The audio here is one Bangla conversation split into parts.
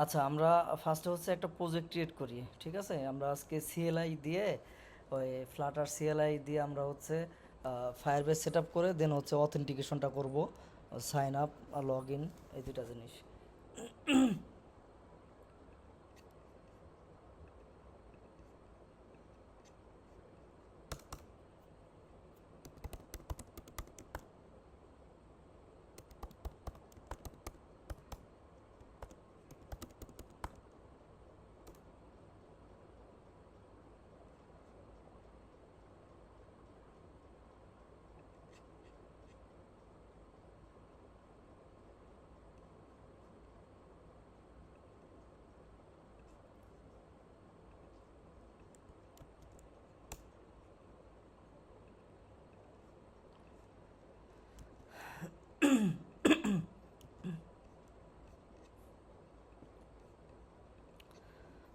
আচ্ছা, আমরা ফার্স্টে হচ্ছে একটা প্রজেক্ট ক্রিয়েট করি, ঠিক আছে? আমরা আজকে সিএলআই দিয়ে, ওই ফ্লাটার সিএলআই দিয়ে আমরা হচ্ছে ফায়ারবেস সেট আপ করে দেন হচ্ছে অথেন্টিকেশনটা করব, সাইন আপ আর লগ ইন, এই দুইটা জিনিস।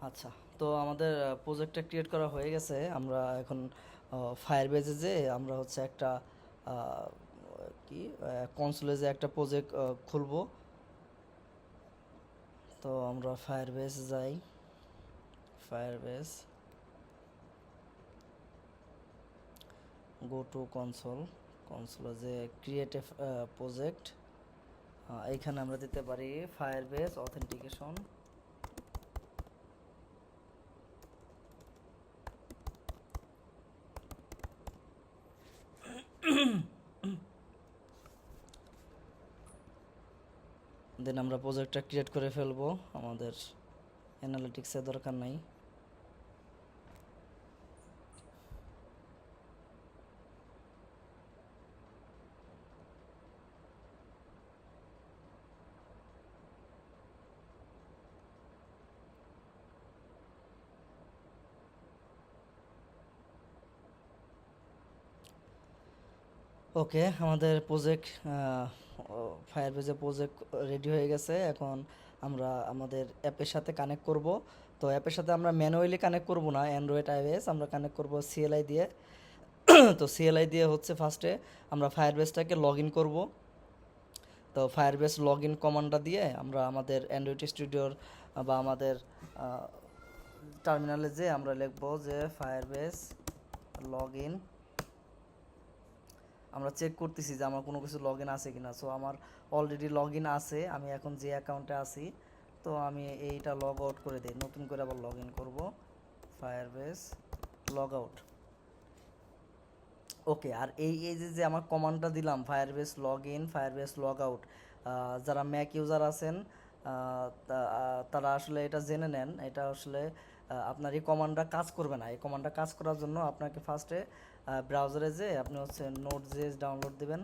আচ্ছা, তো আমাদের প্রজেক্টটা ক্রিয়েট করা হয়ে গেছে। আমরা এখন ফায়ারবেজে যে আমরা হচ্ছে একটা আহ, কি কনসোলে যে একটা প্রজেক্ট খুলবো। তো আমরা ফায়ারবেজ যাই, ফায়ারবেজ, গো টু কনসোল, কনসোলে যে ক্রিয়েট এ প্রজেক্ট, এইখানে আমরা দিতে পারি ফায়ারবেজ অথেন্টিকেশন। দেন আমরা প্রজেক্টটা ক্রিয়েট করে ফেলবো, আমাদের অ্যানালিটিক্সের দরকার নাই। ওকে, আমাদের প্রজেক্ট ফায়ারবেজে প্রজেক্ট রেডি হয়ে গেছে। এখন আমরা আমাদের অ্যাপের সাথে কানেক্ট করব। তো অ্যাপের সাথে আমরা ম্যানুয়ালি কানেক্ট করব না, অ্যান্ড্রয়েড আইওএস আমরা কানেক্ট করব সিএলআই দিয়ে। তো সিএলআই দিয়ে হচ্ছে ফার্স্টে আমরা ফায়ারবেজটাকে লগ ইন করবো। তো ফায়ারবেস লগ ইন কমান্ডটা দিয়ে আমরা আমাদের অ্যান্ড্রয়েড স্টুডিওর বা আমাদের টার্মিনালে যে আমরা লিখবো যে ফায়ারবেস লগ ইন। আমরা চেক করতেছি যে আমার কোনো কিছু লগ ইন আছে কিনা। সো আমার অলরেডি লগ ইন আছে, আমি এখন যে অ্যাকাউন্টে আছি। তো আমি এইটা লগ আউট করে দিই, নতুন করে আবার লগ ইন করবো, ফায়ারবেস লগ আউট। ওকে, আর এই এই যে যে আমার কমান্ডটা দিলাম Firebase log in, Firebase log out, যারা ম্যাক ইউজার আছেন তারা আসলে এটা জেনে নেন। এটা আসলে আপনার এই কমান্ডটা কাজ করবে না। এই কমান্ডটা কাজ করার জন্য আপনাকে ফার্স্টে ব্রাউজারে যে আপনি হচ্ছে নোড.js ডাউনলোড দিবেন,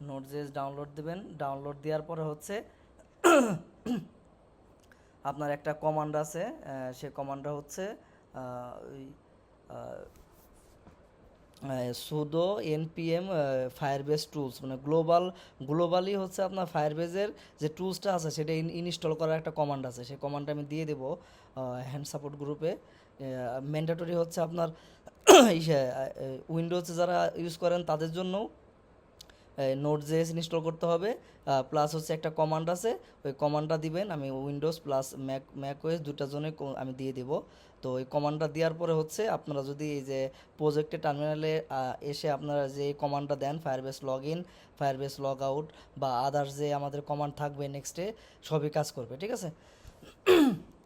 নোড.js ডাউনলোড দিবেন। ডাউনলোড দেওয়ার পরে হচ্ছে আপনার একটা কমান্ড আছে, সে কমান্ডটা হচ্ছে ওই সুদো এনপিএম ফায়ারবেস টুলস, মানে গ্লোবালি হচ্ছে আপনার ফায়ারবেজের যে টুলসটা আছে সেটা ইনস্টল করার একটা কমান্ড আছে। সেই কমান্ডটা আমি দিয়ে দেবো হ্যান্ড সাপোর্ট গ্রুপে। ম্যান্ডেটরি হচ্ছে আপনার উইন্ডোজে যারা ইউজ করেন তাদের জন্য নোড.js ইনস্টল করতে হবে। প্লাস হচ্ছে একটা কমান্ড আছে, ওই কমান্ডটা দিবেন। আমি উইন্ডোজ প্লাস ম্যাক ওএস দুটার জন্য আমি দিয়ে দিব। তো ওই কমান্ডটা দেওয়ার পরে হচ্ছে আপনারা যদি এই যে প্রজেক্টে টার্মিনালে এসে আপনারা যে কমান্ডটা দেন Firebase log in, Firebase log out বা আদার্স যে আমাদের কমান্ড থাকবে নেক্সটে, সবই কাজ করবে, ঠিক আছে?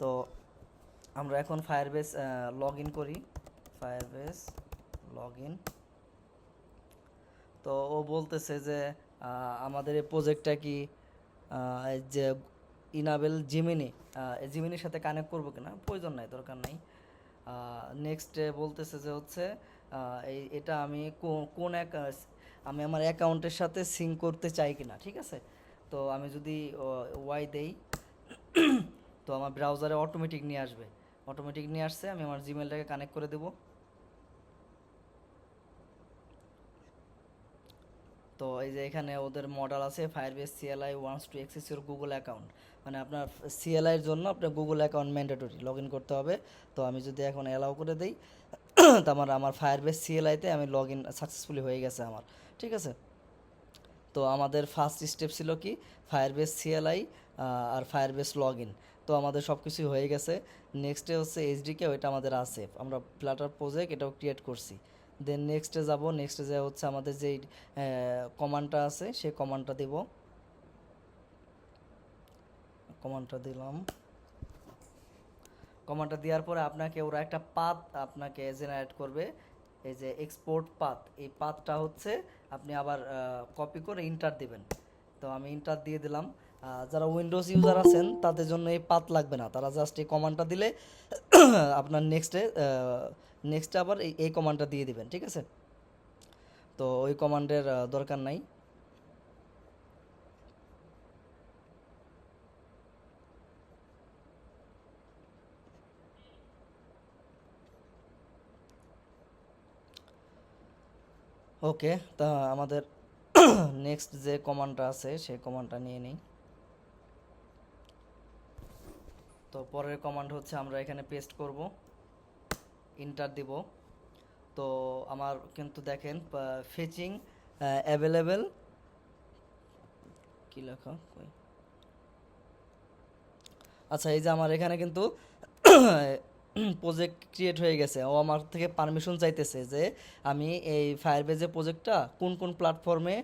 তো আমরা এখন ফায়ারবেস লগ ইন করি, ফায়ারবেস লগ ইন। তো ও বলতেছে যে আমাদের এই প্রজেক্টটা কি এই যে ইনাবেল জিমিনি, জিমিনির সাথে কানেক্ট করবো কিনা, প্রয়োজন নাই, দরকার নাই। নেক্সট বলতেছে যে হচ্ছে এটা আমি কোন এক আমি আমার অ্যাকাউন্টের সাথে সিঙ্ক করতে চাই কিনা, ঠিক আছে? তো আমি যদি ওয়াই দেই, তো আমার ব্রাউজারে অটোমেটিক নিয়ে আসবে, অটোমেটিক নিয়ে আসছে। আমি আমার জিমেলটাকে কানেক্ট করে দেবো। তো এই যে এখানে ওদের মডেল আছে, Firebase CLI wants to access your Google account, মানে আপনার সিএলআই এর জন্য আপনার Google account mandatory log in করতে হবে। তো আমি যদি এখন অ্যালাউ করে দিই, তো আমার ফায়ারবেস সিএলআইতে আমি লগ ইন সাকসেসফুলি হয়ে গেছে আমার, ঠিক আছে? তো আমাদের ফার্স্ট স্টেপ ছিল কি ফায়ারবেস সিএলআই আর ফায়ারবেস লগ ইন। তো আমাদের সব কিছুই হয়ে গেছে। নেক্সটে হচ্ছে এইচডিকে, ওইটা আমাদের আছে, আমরা ফ্লাটার প্রজেক্ট এটাও ক্রিয়েট করছি। দেন নেক্সটে যাব, নেক্সটে যা হচ্ছে আমাদের যেই কমান্ডটা আছে সেই কমান্ডটা দেব, কমান্ডটা দিলাম। কমান্ডটা দেওয়ার পরে আপনাকে ওরা একটা পাথ আপনাকে জেনারেট করবে, এই যে এক্সপোর্ট পাথ, এই পাথটা হচ্ছে আপনি আবার কপি করে ইন্টার দিবেন। তো আমি ইন্টার দিয়ে দিলাম। যারা উইন্ডোজ ইউজার আছেন তাদের জন্য এই পাথ লাগবে না, তারা জাস্ট এই কমান্ডটা দিলে আপনার নেক্সটে আবার এই কমান্ডটা দিয়ে দিবেন, ঠিক আছে? তো ওই কমান্ডের দরকার নাই। ওকে, তা আমাদের নেক্সট যে কমান্ডটা আছে সেই কমান্ডটা নিয়ে নিই। তো পরের কমান্ড হচ্ছে আমরা এখানে পেস্ট করব, ইন্টার দিব। তো আমার কিন্তু দেখেন ফেচিং অ্যাভেলেবেল, কি লেখা কই, আচ্ছা এই যে আমার এখানে কিন্তু প্রজেক্ট ক্রিয়েট হয়ে গেছে। ও আমার থেকে পারমিশন চাইতেছে যে আমি এই ফায়ারবেজের প্রজেক্টটা কোন কোন প্ল্যাটফর্মে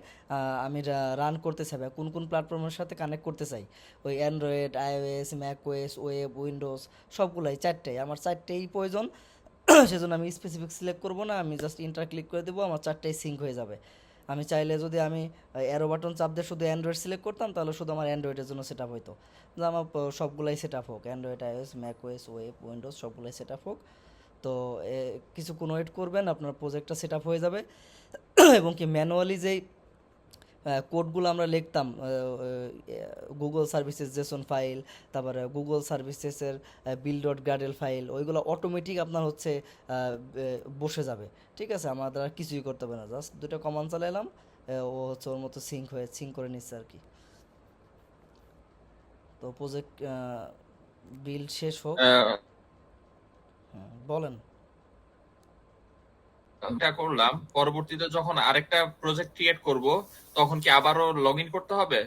আমি রান করতে চাই বা কোন কোন প্ল্যাটফর্মের সাথে কানেক্ট করতে চাই। ওই Android, iOS, macOS, web, Windows সবগুলাই, চারটেই আমার, চারটেই প্রয়োজন। সেজন্য আমি স্পেসিফিক সিলেক্ট করব না, আমি জাস্ট ইন্টার ক্লিক করে দেবো, আমার চারটেই সিঙ্ক হয়ে যাবে। আমি চাইলে যদি আমি অ্যারো বাটন চাপ দিয়ে শুধু অ্যান্ড্রয়েড সিলেক্ট করতাম তাহলে শুধু আমার অ্যান্ড্রয়েডের জন্য সেট আপ হইতো। যে আমার সবগুলাই সেট আপ হোক, Android, iOS, macOS, web, Windows সবগুলাই সেট আপ হোক। তো কিছুক্ষণ ওয়েট করবেন, আপনার প্রজেক্টটা সেট আপ হয়ে যাবে। এবং কি ম্যানুয়ালি যেই কোডগুলো আমরা লিখতাম, গুগল সার্ভিসেস জেসন ফাইল, তারপরে গুগল সার্ভিসেসের বিল ডট গ্রাডেল ফাইল, ওইগুলো অটোমেটিক আপনার হচ্ছে বসে যাবে, ঠিক আছে? আমাদের আর কিছুই করতে হবে না, জাস্ট দুটো কমান্ড চালাইলাম, ও হচ্ছে ওর মতো সিঙ্ক করে নিচ্ছে আর কি। তো প্রজেক্ট বিল্ড শেষ হোক। বলেন। এটা করলাম, পরবর্তীতে যখন আরেকটা প্রজেক্ট ক্রিয়েট করব তখন কি আবারও লগ ইন করতে হবে?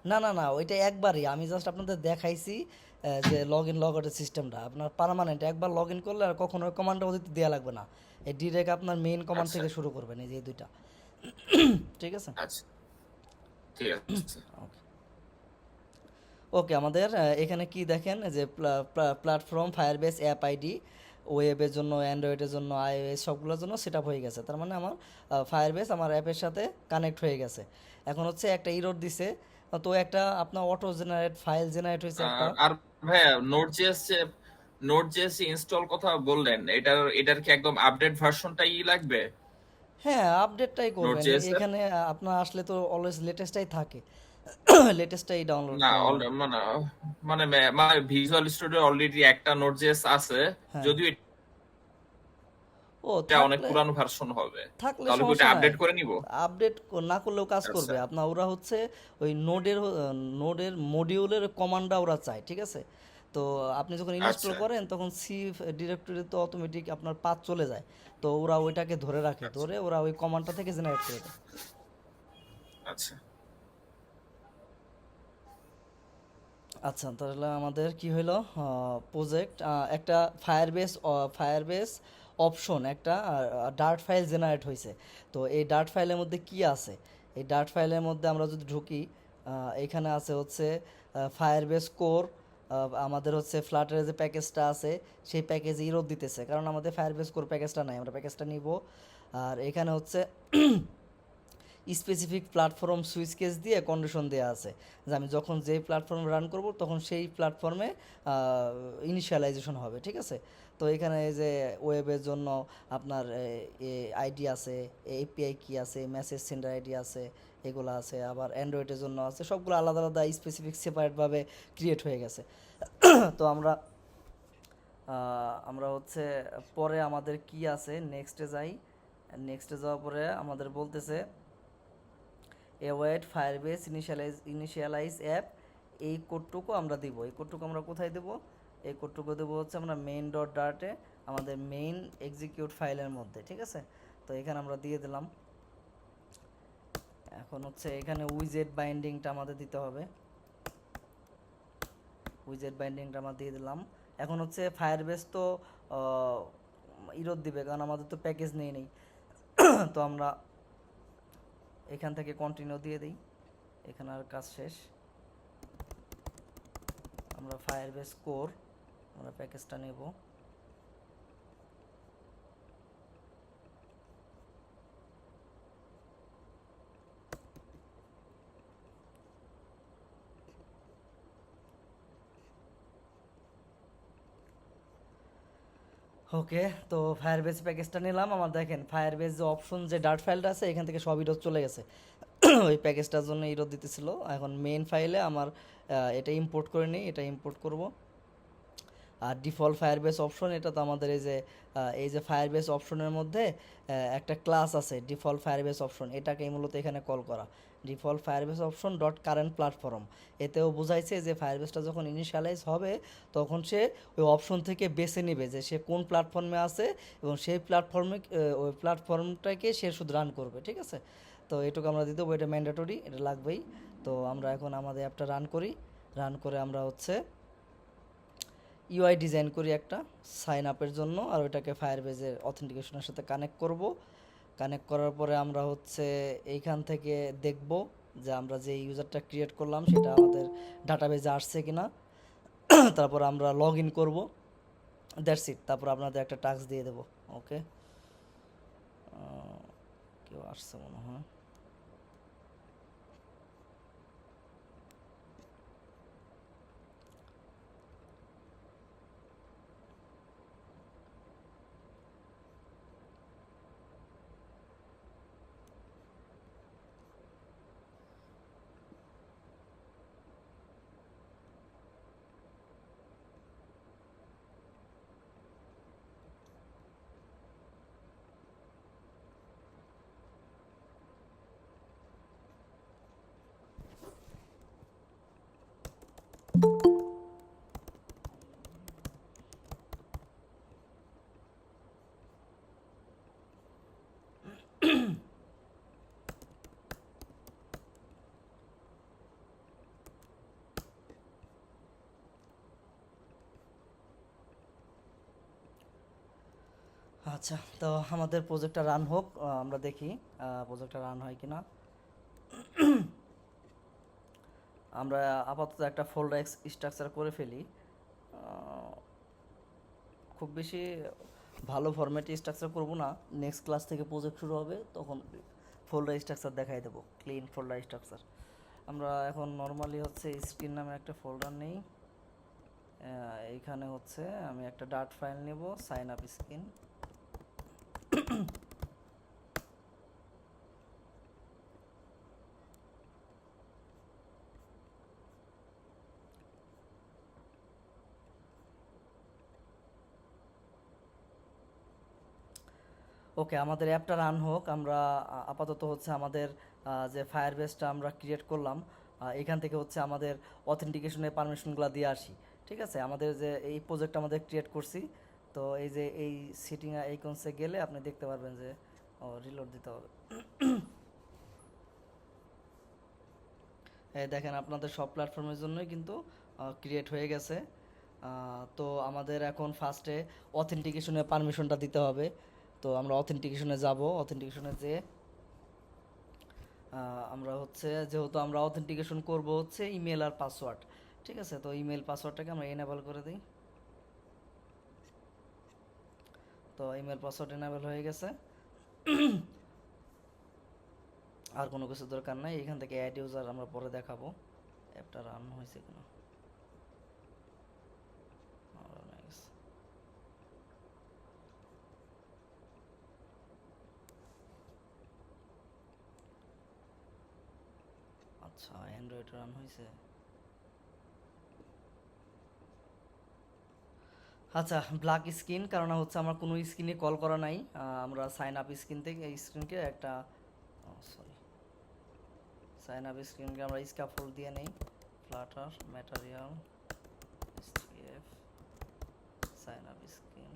না না না, ওইটা একবারই, আমি জাস্ট আপনাদের দেখাইছি যে লগ ইন লগ আউটের সিস্টেমটা আপনার পার্মানেন্ট, একবার লগ ইন করলে আর কখনো ওই কমান্ডটা ওদের দেওয়া লাগবে না। এই ডিরেক্ট আপনার মেইন কমান্ড আচ্ছা থেকে শুরু করবেন, এই যে এই দুইটা। ঠিক আছে, আচ্ছা, ঠিক আছে। ওকে। ওকে, আমাদের এখানে কি দেখেন যে প্ল্যাটফর্ম ফায়ারবেস অ্যাপ আইডি, ওয়েবের জন্য, অ্যান্ড্রয়েডের জন্য, আইওএস সবগুলোর জন্য সেট আপ হয়ে গেছে। তার মানে আমার ফায়ারবেস আমার অ্যাপের সাথে কানেক্ট হয়ে গেছে। এখন হচ্ছে একটা ইরর দিছে, তো একটা আপনার অটো জেনারেট ফাইল জেনারেট হয়েছে একটা। আর ভাইয়া, নোড জেএস ইনস্টল কথা বললেন, এটার কি একদম আপডেট ভার্সনটাই লাগবে হ্যাঁ, আপডেটটাই করবেন। নোড.জেএস এর? এখানে আপনার আসলে তো অলওয়েজ লেটেস্টটাই থাকে, লেটেস্টটাই ডাউনলোড। না মানে মানে মানে ভিজুয়াল স্টুডিও অলরেডি একটা নোড.জেএস আছে, হ্যাঁ, যদিও ও এটা অনেক থাকলে, পুরানো ভার্সন হবে। তাহলে কি ওটা সমস্যা নাই, আপডেট করে নিব? আপডেট না করলেও কাজ আচ্ছা করবে আপনার। ওরা হচ্ছে ওই নোডের মডিউলের কমান্ডটা ওরা চায়, ঠিক আছে? তো আপনি যখন ইনস্টল আচ্ছা করেন তখন সি ডিরেক্টরি তো অটোমেটিক আপনার পাথ চলে যায়, তো ওরা ওইটাকে ধরে রাখে, আচ্ছা ধরে ওরা ওই কমান্ডটা থেকে জেনারেট করে দেয়। আচ্ছা। আচ্ছা, তাহলে আমাদের কি হইলো, প্রজেক্ট একটা ফায়ারবেস অপশন, একটা ডার্ট ফাইল জেনারেট হয়েছে। তো এই ডার্ট ফাইলের মধ্যে কি আছে, এই ডার্ট ফাইলের মধ্যে আমরা যদি ঢুকি, এখানে আছে হচ্ছে ফায়ারবেস কোর, আমাদের হচ্ছে ফ্লাটারের যে প্যাকেজটা আছে সেই প্যাকেজে ইরোড দিতেছে, কারণ আমাদের ফায়ারবেস কোর প্যাকেজটা নাই, আমরা প্যাকেজটা নিব। আর এখানে হচ্ছে স্পেসিফিক প্ল্যাটফর্ম সুইচ কেস দিয়ে কন্ডিশন দেওয়া আছে যে আমি যখন যেই প্ল্যাটফর্মে রান করব তখন সেই প্ল্যাটফর্মে ইনিশিয়ালাইজেশন হবে, ঠিক আছে? তো এখানে এই যে ওয়েবের জন্য আপনার আইডি আছে, এপিআই কি আছে, মেসেজ সেন্ডার আইডি আছে, এগুলো আছে। আবার অ্যান্ড্রয়েডের জন্য আছে, সবগুলো আলাদা আলাদা স্পেসিফিক সেপারেটভাবে ক্রিয়েট হয়ে গেছে। তো আমরা হচ্ছে পরে আমাদের কি আছে, নেক্সটে যাই। নেক্সটে যাওয়ার পরে আমাদের বলতেছে অ্যাওয়েট ফায়ারবেস ইনিশিয়ালাইজ অ্যাপ, এই কোডটুকু আমরা দিব। এই কোডটুকু আমরা কোথায় দেব? এই কোডটুকু দেবো হচ্ছে আমরা মেইন ডট ডার্টে, আমাদের মেইন এক্সিকিউট ফাইলের মধ্যে, ঠিক আছে? তো এখানে আমরা দিয়ে দিলাম এখন হচ্ছে এখানে উইজেট বাইন্ডিংটা আমাদের দিতে হবে। উইজেট বাইন্ডিংটা আমরা দিয়ে দিলাম। এখন হচ্ছে ফায়ারবেস তো ইরোদ দিবে, কারণ আমাদের তো প্যাকেজ নেই। তো আমরা এখান থেকে কন্টিনিউ দিয়ে দিই, এখানে আর কাজ শেষ। আমরা ফায়ারবেস কোর আমরা প্যাকেজটা নেব। ওকে, তো ফায়ারবেস প্যাকেজটা নিলাম। আমার দেখেন ফায়ারবেস যে অপশন যে ডার্ট ফাইলটা আছে এখান থেকে সব ইরোদ চলে গেছে। ওই প্যাকেজটার জন্য ইরোদ দিতেছিল। এখন মেইন ফাইলে আমার এটা ইম্পোর্ট করে নিই, এটা ইম্পোর্ট করব। আর ডিফল্ট ফায়ারবেস অপশন, এটা তো আমাদের এই যে ফায়ারবেস অপশনের মধ্যে একটা ক্লাস আছে ডিফল্ট ফায়ারবেস অপশন, এটাকে মূলত এখানে কল করা default Firebase option dot current platform. এতেও বোঝাইছে যে ফায়ারবেসটা যখন ইনিশিয়ালাইজ হবে তখন সে ওই অপশন থেকে বেছে নেবে যে সে কোন প্ল্যাটফর্মে আছে এবং সেই প্ল্যাটফর্মে ওই প্ল্যাটফর্মটাকে সে শুধু রান করবে। ঠিক আছে, তো এটুকু আমরা দিতে হবে, এটা ম্যান্ডেটরি, এটা লাগবেই। তো আমরা এখন আমাদের অ্যাপটা রান করি। রান করে আমরা হচ্ছে ইউআই ডিজাইন করি একটা সাইন আপের জন্য, আর ওইটাকে ফায়ারবেজের অথেন্টিকেশনের সাথে কানেক্ট করব। কানেক্ট করার পরে আমরা হচ্ছে এইখান থেকে দেখব যে আমরা যে ইউজারটা ক্রিয়েট করলাম সেটা আমাদের ডাটাবেজে আসছে কিনা। তারপর আমরা লগ ইন করবো, দ্যাটস ইট। তারপর আপনাদের একটা টাস্ক দিয়ে দেবো। ওকে, কেউ আসছে মনে হয়। আচ্ছা, তো আমাদের প্রজেক্টটা রান হোক, আমরা দেখি প্রজেক্টটা রান হয় কিনা। আমরা আপাতত একটা ফোল্ডার স্ট্রাকচার করে ফেলি। খুব বেশি ভালো ফরম্যাটে স্ট্রাকচার করব না, নেক্সট ক্লাস থেকে প্রজেক্ট শুরু হবে তখন ফোল্ডার স্ট্রাকচার দেখাই দেবো, ক্লিন ফোল্ডার স্ট্রাকচার। আমরা এখন নর্মালি হচ্ছে স্ক্রিন নামে একটা ফোল্ডার নেই। এইখানে হচ্ছে আমি একটা ডাট ফাইল নেব, সাইন আপ স্ক্রিন। ওকে, আমাদের অ্যাপটা রান হোক। আমরা আপাতত হচ্ছে আমাদের যে ফায়ারবেসটা আমরা ক্রিয়েট করলাম এখান থেকে হচ্ছে আমাদের অথেন্টিকেশনের পারমিশনগুলো দিয়ে আসি। ঠিক আছে, আমাদের যে এই প্রজেক্ট আমাদের ক্রিয়েট করছি, তো এই যে এই সিটিং আইকনসে গেলে আপনি দেখতে পারবেন যে রিলোড দিতে হবে। এই দেখেন আপনাদের সব প্ল্যাটফর্মের জন্যই কিন্তু ক্রিয়েট হয়ে গেছে। তো আমাদের এখন ফার্স্টে অথেন্টিকেশনের পারমিশনটা দিতে হবে। তো আমরা অথেন্টিকেশনে যাব, অথেন্টিকেশনে যেয়ে আমরা হচ্ছে যেহেতু আমরা অথেন্টিকেশন করব হচ্ছে ইমেল আর পাসওয়ার্ড। ঠিক আছে, তো ইমেল পাসওয়ার্ডটাকে আমরা এনেবল করে দিই। তো ইমেল পাসওয়ার্ড এনেবল হয়ে গেছে, আর কোনো কিছু দরকার নাই। এখান থেকে অ্যাড ইউজার আমরা পরে দেখাবো অ্যাপটা রান হয়েছে কিনা। আচ্ছা, অ্যান্ড্রয়েড রান হয়েছে। আচ্ছা, ব্ল্যাক স্ক্রিন কারণ হচ্ছে আমার কোনো স্ক্রিনে কল করা নাই। আমরা সাইন আপ স্ক্রিন থেকে এই স্ক্রিনকে একটা সরি সাইন আপ স্ক্রিনকে আমরা স্ক্যাফোল্ড দিয়ে নেই, Flutter material STF sign up screen.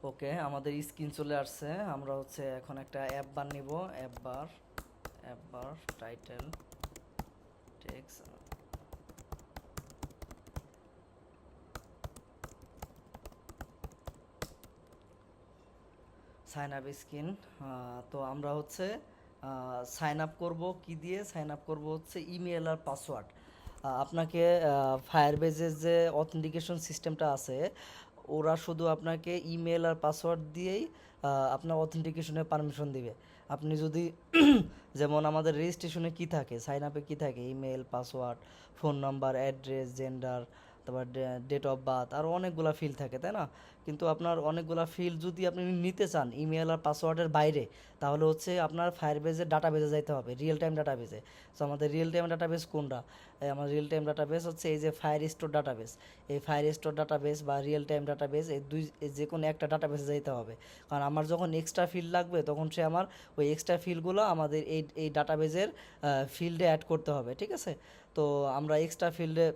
Okay, আমাদের স্ক্রিন চলে আসছে। আমরা হচ্ছে এখন একটা অ্যাপ বার নিব। App bar title text sign up screen. তো আমরা হচ্ছে সাইন আপ করব কি দিয়ে? সাইন আপ করব হচ্ছে ইমেল আর পাসওয়ার্ড। আপনাকে ফায়ারবেজের যে অথেন্টিকেশন সিস্টেমটা আছে, ওরা শুধু আপনাকে ইমেল আর পাসওয়ার্ড দিয়েই আপনার অথেন্টিকেশনের পারমিশন দিবে। আপনি যদি যেমন আমাদের রেজিস্ট্রেশনে কি থাকে, সাইন আপে কি থাকে, email, password, phone number, address, gender, তারপর ডেট অফ বার্থ, আরও অনেকগুলা ফিল্ড থাকে, তাই না? কিন্তু আপনার অনেকগুলা ফিল্ড যদি আপনি নিতে চান ইমেল আর পাসওয়ার্ডের বাইরে, তাহলে হচ্ছে আপনার ফায়ারবেজের ডাটাবেজে যাইতে হবে, রিয়েল টাইম ডাটাবেজে। সো আমাদের রিয়েল টাইম ডাটাবেস কোনটা? আমার রিয়েল টাইম ডাটাবেস হচ্ছে এই যে ফায়ার স্টোর ডাটাবেস। এই ফায়ার স্টোর ডাটাবেস বা রিয়েল টাইম ডাটাবেস, এই যে কোনো একটা ডাটাবেসে যাইতে হবে। কারণ আমার যখন এক্সট্রা ফিল্ড লাগবে, তখন সে আমার ওই এক্সট্রা ফিল্ডগুলো আমাদের এই ডাটাবেজের ফিল্ডে অ্যাড করতে হবে, ঠিক আছে? তো আমরা এক্সট্রা ফিল্ডে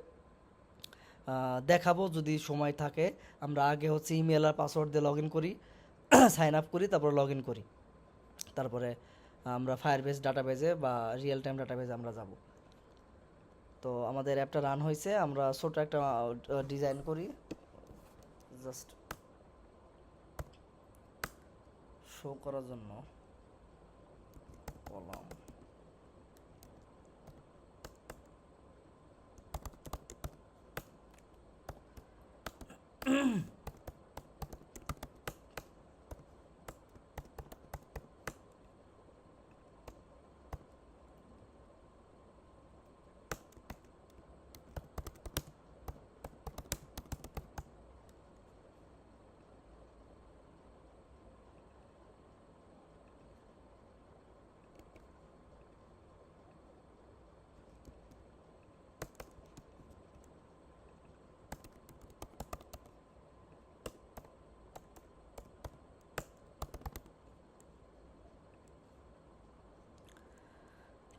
দেখাবো যদি সময় থাকে। আমরা আগে হচ্ছে ইমেল আর পাসওয়ার্ড দিয়ে লগ ইন করি, সাইন আপ করি, তারপর লগ ইন করি। তারপরে আমরা ফায়ারবেস ডাটাবেজে বা রিয়েল টাইম ডাটাবেজে আমরা যাব। তো আমাদের অ্যাপটা রান হয়েছে। আমরা ছোট একটা ডিজাইন করি, জাস্ট শো করার জন্য। কলাম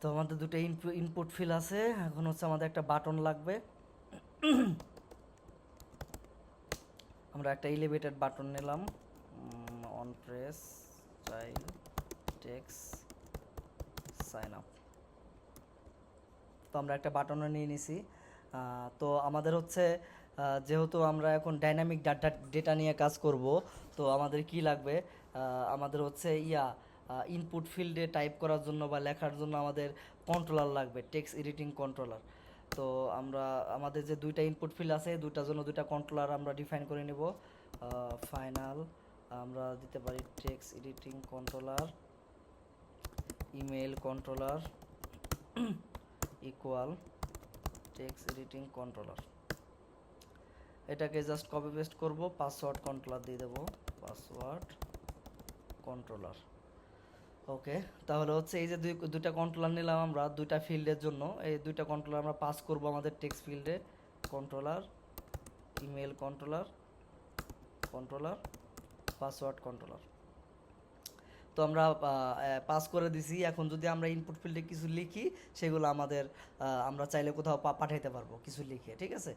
তো আমাদের দুটো ইনপুট ফিল আছে। এখন হচ্ছে আমাদের একটা বাটন লাগবে। আমরা একটা এলিভেটেড বাটন নিলাম, on press child text sign up. তো আমরা একটা বাটনও নিয়ে নিছি। তো আমাদের হচ্ছে যেহেতু আমরা এখন ডাইনামিক ডেটা নিয়ে কাজ করব, তো আমাদের কি লাগবে? আমাদের হচ্ছে ইনপুট ফিল্ডে টাইপ করার জন্য বা লেখার জন্য আমাদের কন্ট্রোলার লাগবে, টেক্সট এডিটিং কন্ট্রোলার। তো আমরা আমাদের যে দুইটা ইনপুট ফিল্ড আছে, দুইটার জন্য দুইটা কন্ট্রোলার আমরা ডিফাইন করে নেব। ফাইনাল আমরা দিতে পারি text editing controller, email controller equal text editing controller. এটাকে জাস্ট কপি পেস্ট করব, পাসওয়ার্ড কন্ট্রোলার দিয়ে দেবো, পাসওয়ার্ড কন্ট্রোলার। ওকে, তাহলে হচ্ছে এই যে দুইটা কন্ট্রোলার নিলাম আমরা দুইটা ফিল্ডের জন্য। এই দুইটা কন্ট্রোলার আমরা পাস করব আমাদের টেক্সট ফিল্ডে, controller, email controller, password controller. তো আমরা পাস করে দিছি। এখন যদি আমরা ইনপুট ফিল্ডে কিছু লিখি, সেগুলো আমরা চাইলে কোথাও পাঠাইতে পারবো কিছু লিখে, ঠিক আছে?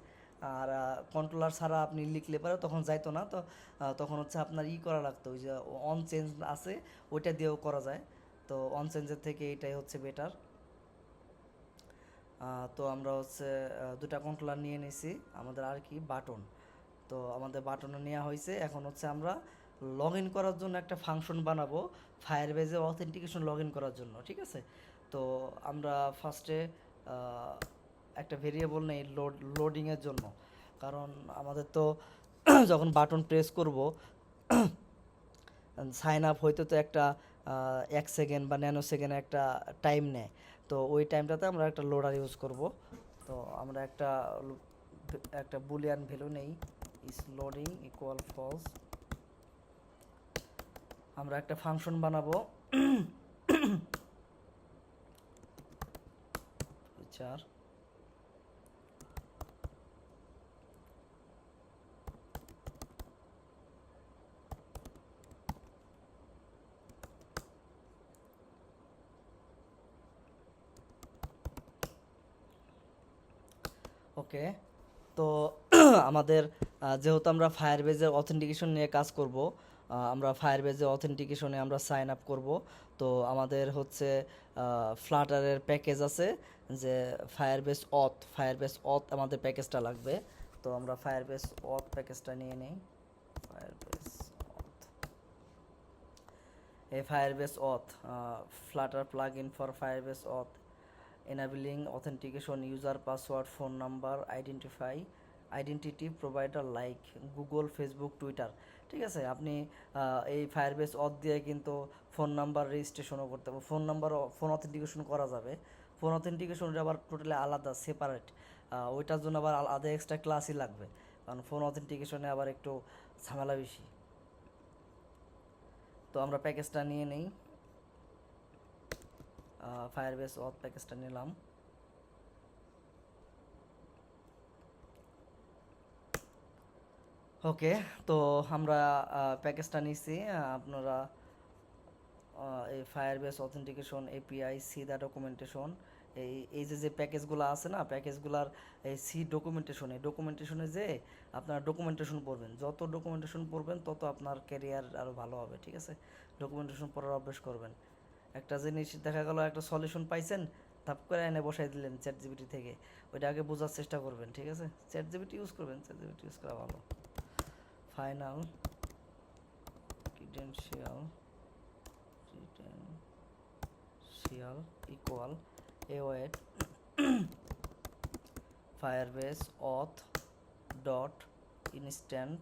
আর কন্ট্রোলার ছাড়া আপনি লিখলে পারে তখন যাইতো না। তো তখন হচ্ছে আপনার করা লাগতো, ওই যে অন চেঞ্জ আছে, ওইটা দিয়েও করা যায়। তো অন চেঞ্জের থেকে এটাই হচ্ছে বেটার। তো আমরা হচ্ছে দুটা কন্ট্রোলার নিয়ে নিছি। আমাদের আর কি বাটন, তো আমাদের বাটনও নেওয়া হয়েছে। এখন হচ্ছে আমরা লগ ইন করার জন্য একটা ফাংশন বানাবো, ফায়ারবেজে অথেন্টিকেশন লগ ইন করার জন্য, ঠিক আছে? তো আমরা ফার্স্টে একটা ভেরিয়েবল নেই লোডিংয়ের জন্য, কারণ আমাদের তো যখন বাটন প্রেস করব, সাইন আপ হইতে তো একটা 1 সেকেন্ড বা ন্যানো সেকেন্ড একটা টাইম নেয়। তো ওই টাইমটাতে আমরা একটা লোডার ইউজ করব। তো আমরা একটা বুলিয়ান ভ্যালু নেই, ইজ লোডিং ইকুয়াল ফলস। আমরা একটা ফাংশন বানাবো, ফিচার ওকে। তো আমাদের যেহেতু আমরা ফায়ারবেজের অথেন্টিকেশন নিয়ে কাজ করব, আমরা ফায়ারবেজের অথেন্টিকেশনে আমরা সাইন আপ করব। তো আমাদের হচ্ছে ফ্লাটারের প্যাকেজ আছে, যে ফায়ারবেজ অথ আমাদের প্যাকেজটা লাগবে। তো আমরা ফায়ারবেজ অথ প্যাকেজটা নিয়ে নিই। ফায়ারবেজ অথ, এই Firebase auth Flutter plugin for Firebase auth enabling authentication user password phone number identity provider like Google, Facebook, Twitter. ঠিক আছে, আপনি এই ফায়ারবেস অথ দিয়ে কিন্তু ফোন নাম্বার রেজিস্ট্রেশনও করতে হবে, ফোন অথেন্টিকেশন করা যাবে। ফোন অথেন্টিকেশন আবার টোটালি আলাদা সেপারেট, ওইটার জন্য আবার আলাদা এক্সট্রা ক্লাসই লাগবে, কারণ ফোন অথেন্টিকেশনে আবার একটু ঝামেলা বেশি। তো আমরা প্যাকেজটা নিয়ে নেই, ফায়ারবেস অথ প্যাকেজটা নিলাম। ওকে, তো আমরা প্যাকেজটা নিছি। আপনারা এই Firebase authentication API, C the documentation, এই যে প্যাকেজগুলো আছে না, প্যাকেজগুলার এই সি ডকুমেন্টেশন, এই ডকুমেন্টেশনে যে আপনারা ডকুমেন্টেশন পড়বেন, যত ডকুমেন্টেশন পড়বেন তত আপনার ক্যারিয়ার আরও ভালো হবে। ঠিক আছে, ডকুমেন্টেশন পড়ার অভ্যাস করবেন। একটা জিনিস দেখা গেল, একটা সলিউশন পাইছেন, ধাপ করে এনে বসাই দিলেন চ্যাট জিপিটি থেকে, ওইটা আগে বোঝার চেষ্টা করবেন। ঠিক আছে, চ্যাট জিপিটি ইউজ করবেন, চ্যাট জিপিটি ইউজ করা ভালো। Final credential equal await firebase auth dot instant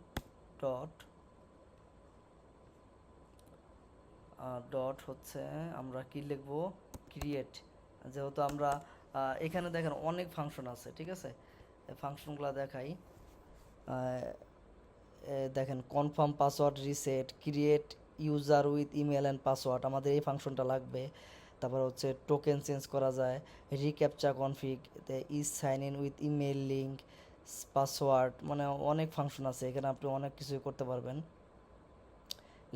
dot dot হচ্ছে আমরা কি লিখবো, ক্রিয়েট। যেহেতু আমরা এখানে দেখেন অনেক ফাংশন আছে। ঠিক আছে, ফাংশনগুলো দেখাই। দেখেন confirm password, reset, create user with email and password, আমাদের এই ফাংশনটা লাগবে। তারপর হচ্ছে টোকেন চেঞ্জ করা যায়, reCAPTCHA config, is sign in with email link, password, মানে অনেক ফাংশন আছে এখানে, আপনি অনেক কিছুই করতে পারবেন।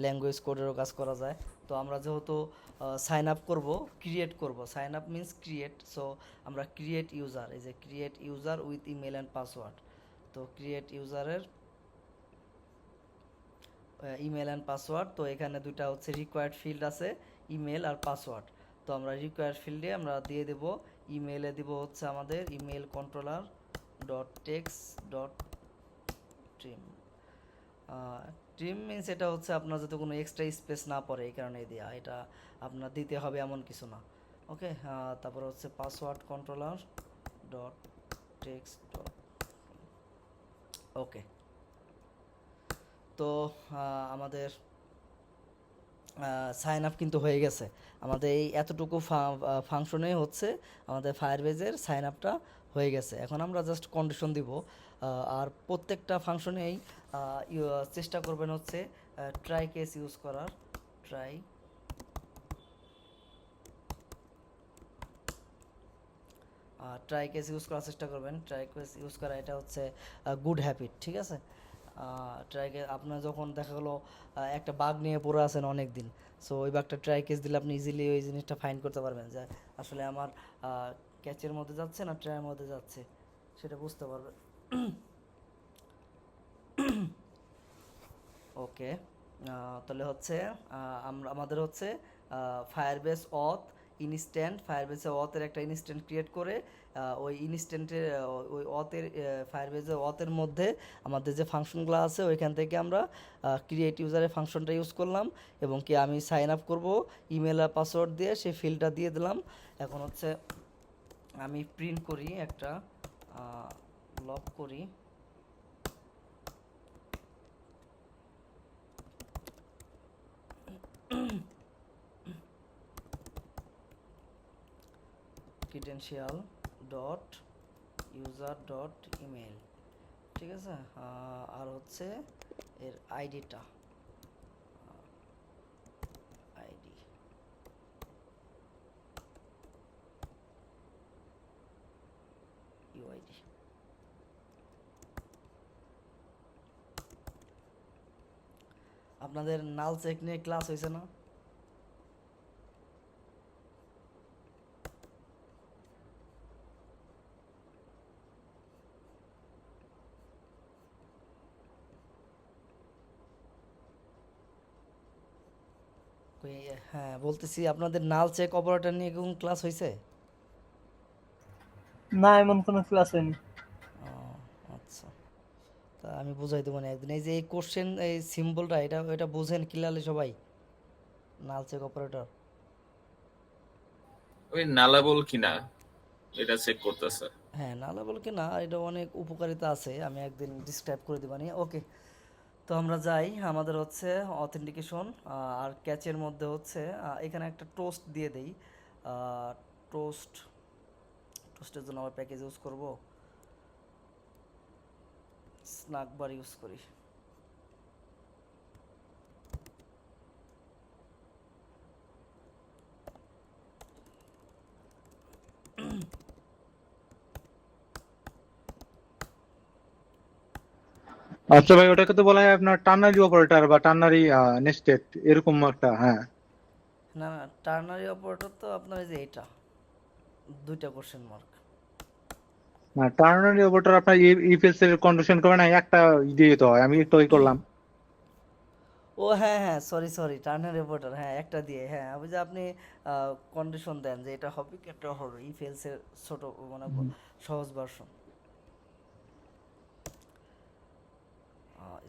ল্যাঙ্গুয়েজ কোডেরও কাজ করা যায়। তো আমরা যেহেতু সাইন আপ করবো, ক্রিয়েট করব, sign up means create, so আমরা ক্রিয়েট ইউজার, এই যে create user with email and password. তো ক্রিয়েট ইউজারের ইমেল অ্যান্ড পাসওয়ার্ড, তো এখানে দুইটা হচ্ছে রিকোয়ার্ড ফিল্ড আছে, ইমেল আর পাসওয়ার্ড। তো আমরা রিকোয়ার্ড ফিল্ডে আমরা দিয়ে দেব, ইমেলে দিব হচ্ছে আমাদের email controller dot text dot trim. Trim means এটা হচ্ছে আপনার যাতে কোনো এক্সট্রা স্পেস না পড়ে, এই কারণে দেওয়া, এটা আপনার দিতে হবে এমন কিছু না। ওকে, তারপর হচ্ছে password controller dot text dot. Okay, তো আমাদের সাইন আপ কিন্তু হয়ে গেছে। আমাদের এই এতটুকু ফাংশনে হচ্ছে আমাদের ফায়ারবেজের সাইন আপটা হয়ে গেছে। এখন আমরা জাস্ট কন্ডিশন দিব, আর প্রত্যেকটা ফাংশনেই চেষ্টা করবেন হচ্ছে ট্রাই কেস ইউজ করার। ট্রাই কেস ইউজ করার চেষ্টা করবেন। ট্রাই কেস ইউজ করা এটা হচ্ছে গুড হ্যাবিট। ঠিক আছে, ট্রাই কেস আপনার যখন দেখা গেলো একটা বাগ নিয়ে পড়ে আছেন অনেক দিন, সো ওই বাগটা ট্রাই কেস দিলে আপনি ইজিলি ওই জিনিসটা ফাইন্ড করতে পারবেন, যে আসলে আমার ক্যাচের মধ্যে যাচ্ছে না ট্রাইয়ের মধ্যে যাচ্ছে, সেটা বুঝতে পারবেন। ওকে, তাহলে হচ্ছে আমাদের হচ্ছে ফায়ারবেস অথ ইনস্ট্যান্ট, ফায়ারবেসে অথের একটা ইনস্ট্যান্ট ক্রিয়েট করে ওই ইনস্ট্যান্টের ওই অথের ফায়ারবেসের অথের মধ্যে আমাদের যে ফাংশনগুলো আছে ওইখান থেকে আমরা ক্রিয়েট ইউজারের ফাংশনটা ইউজ করলাম, এবং কি আমি সাইন আপ করবো ইমেল আর পাসওয়ার্ড দিয়ে, সেই ফিল্ডটা দিয়ে দিলাম। এখন হচ্ছে আমি প্রিন্ট করি, একটা লক করি, credential dot user dot email. ঠিক আছে, আর হচ্ছে এর আইডিটা, আইডি ইউআইডি। আপনাদের নাল চেক নিয়ে ক্লাস হয়েছে না? কই, হ্যাঁ বলতেছি, আপনাদের নাল চেক অপারেটর নিয়ে কোন ক্লাস হয়েছে? না, এমন কোনো ক্লাস হয়নি। ও আচ্ছা, তা আমি বুঝাই দেবো না একদিন। এই যে এই কোশ্চেন, এই সিম্বলটা, এটা এটা বুঝেন ক্লিয়ারলি সবাই? নাল চেক অপারেটর। ওই নালাবল কিনা এটা চেক করতেছে। হ্যাঁ, নালা বল কি না, এটা অনেক উপকারিতা আছে, আমি একদিন ডিসক্রাইব করে দিবানি। ওকে, তো আমরা যাই। আমাদের হচ্ছে অথেন্টিকেশন আর ক্যাচের মধ্যে হচ্ছে এখানে একটা টোস্ট দিয়ে দেই। টোস্ট, টোস্টের জন্য আবার প্যাকেজ ইউজ করব, স্ন্যাক বার ইউজ করি। আচ্ছা ভাই, ওটাকে তো বলা হয় আপনার টার্নারি অপারেটর বা টার্নারি নেস্টেড, এরকম একটা। হ্যাঁ, না না, টার্নারি অপারেটর তো আপনার এই যে এটা, দুইটা কোশ্চেন মার্ক। না, টার্নারি অপারেটর আপনার ইফ এলস এর কন্ডিশন করে না, একটা দিয়ে তো হয়। আমি একটু ওই করলাম। ও হ্যাঁ হ্যাঁ, সরি সরি, টার্নারি অপারেটর, হ্যাঁ একটা দিয়ে, হ্যাঁ ওই যে আপনি কন্ডিশন দেন যে এটা হবে কি এটা হবে, ইফ এলস এর ছোট মানে সহজ version.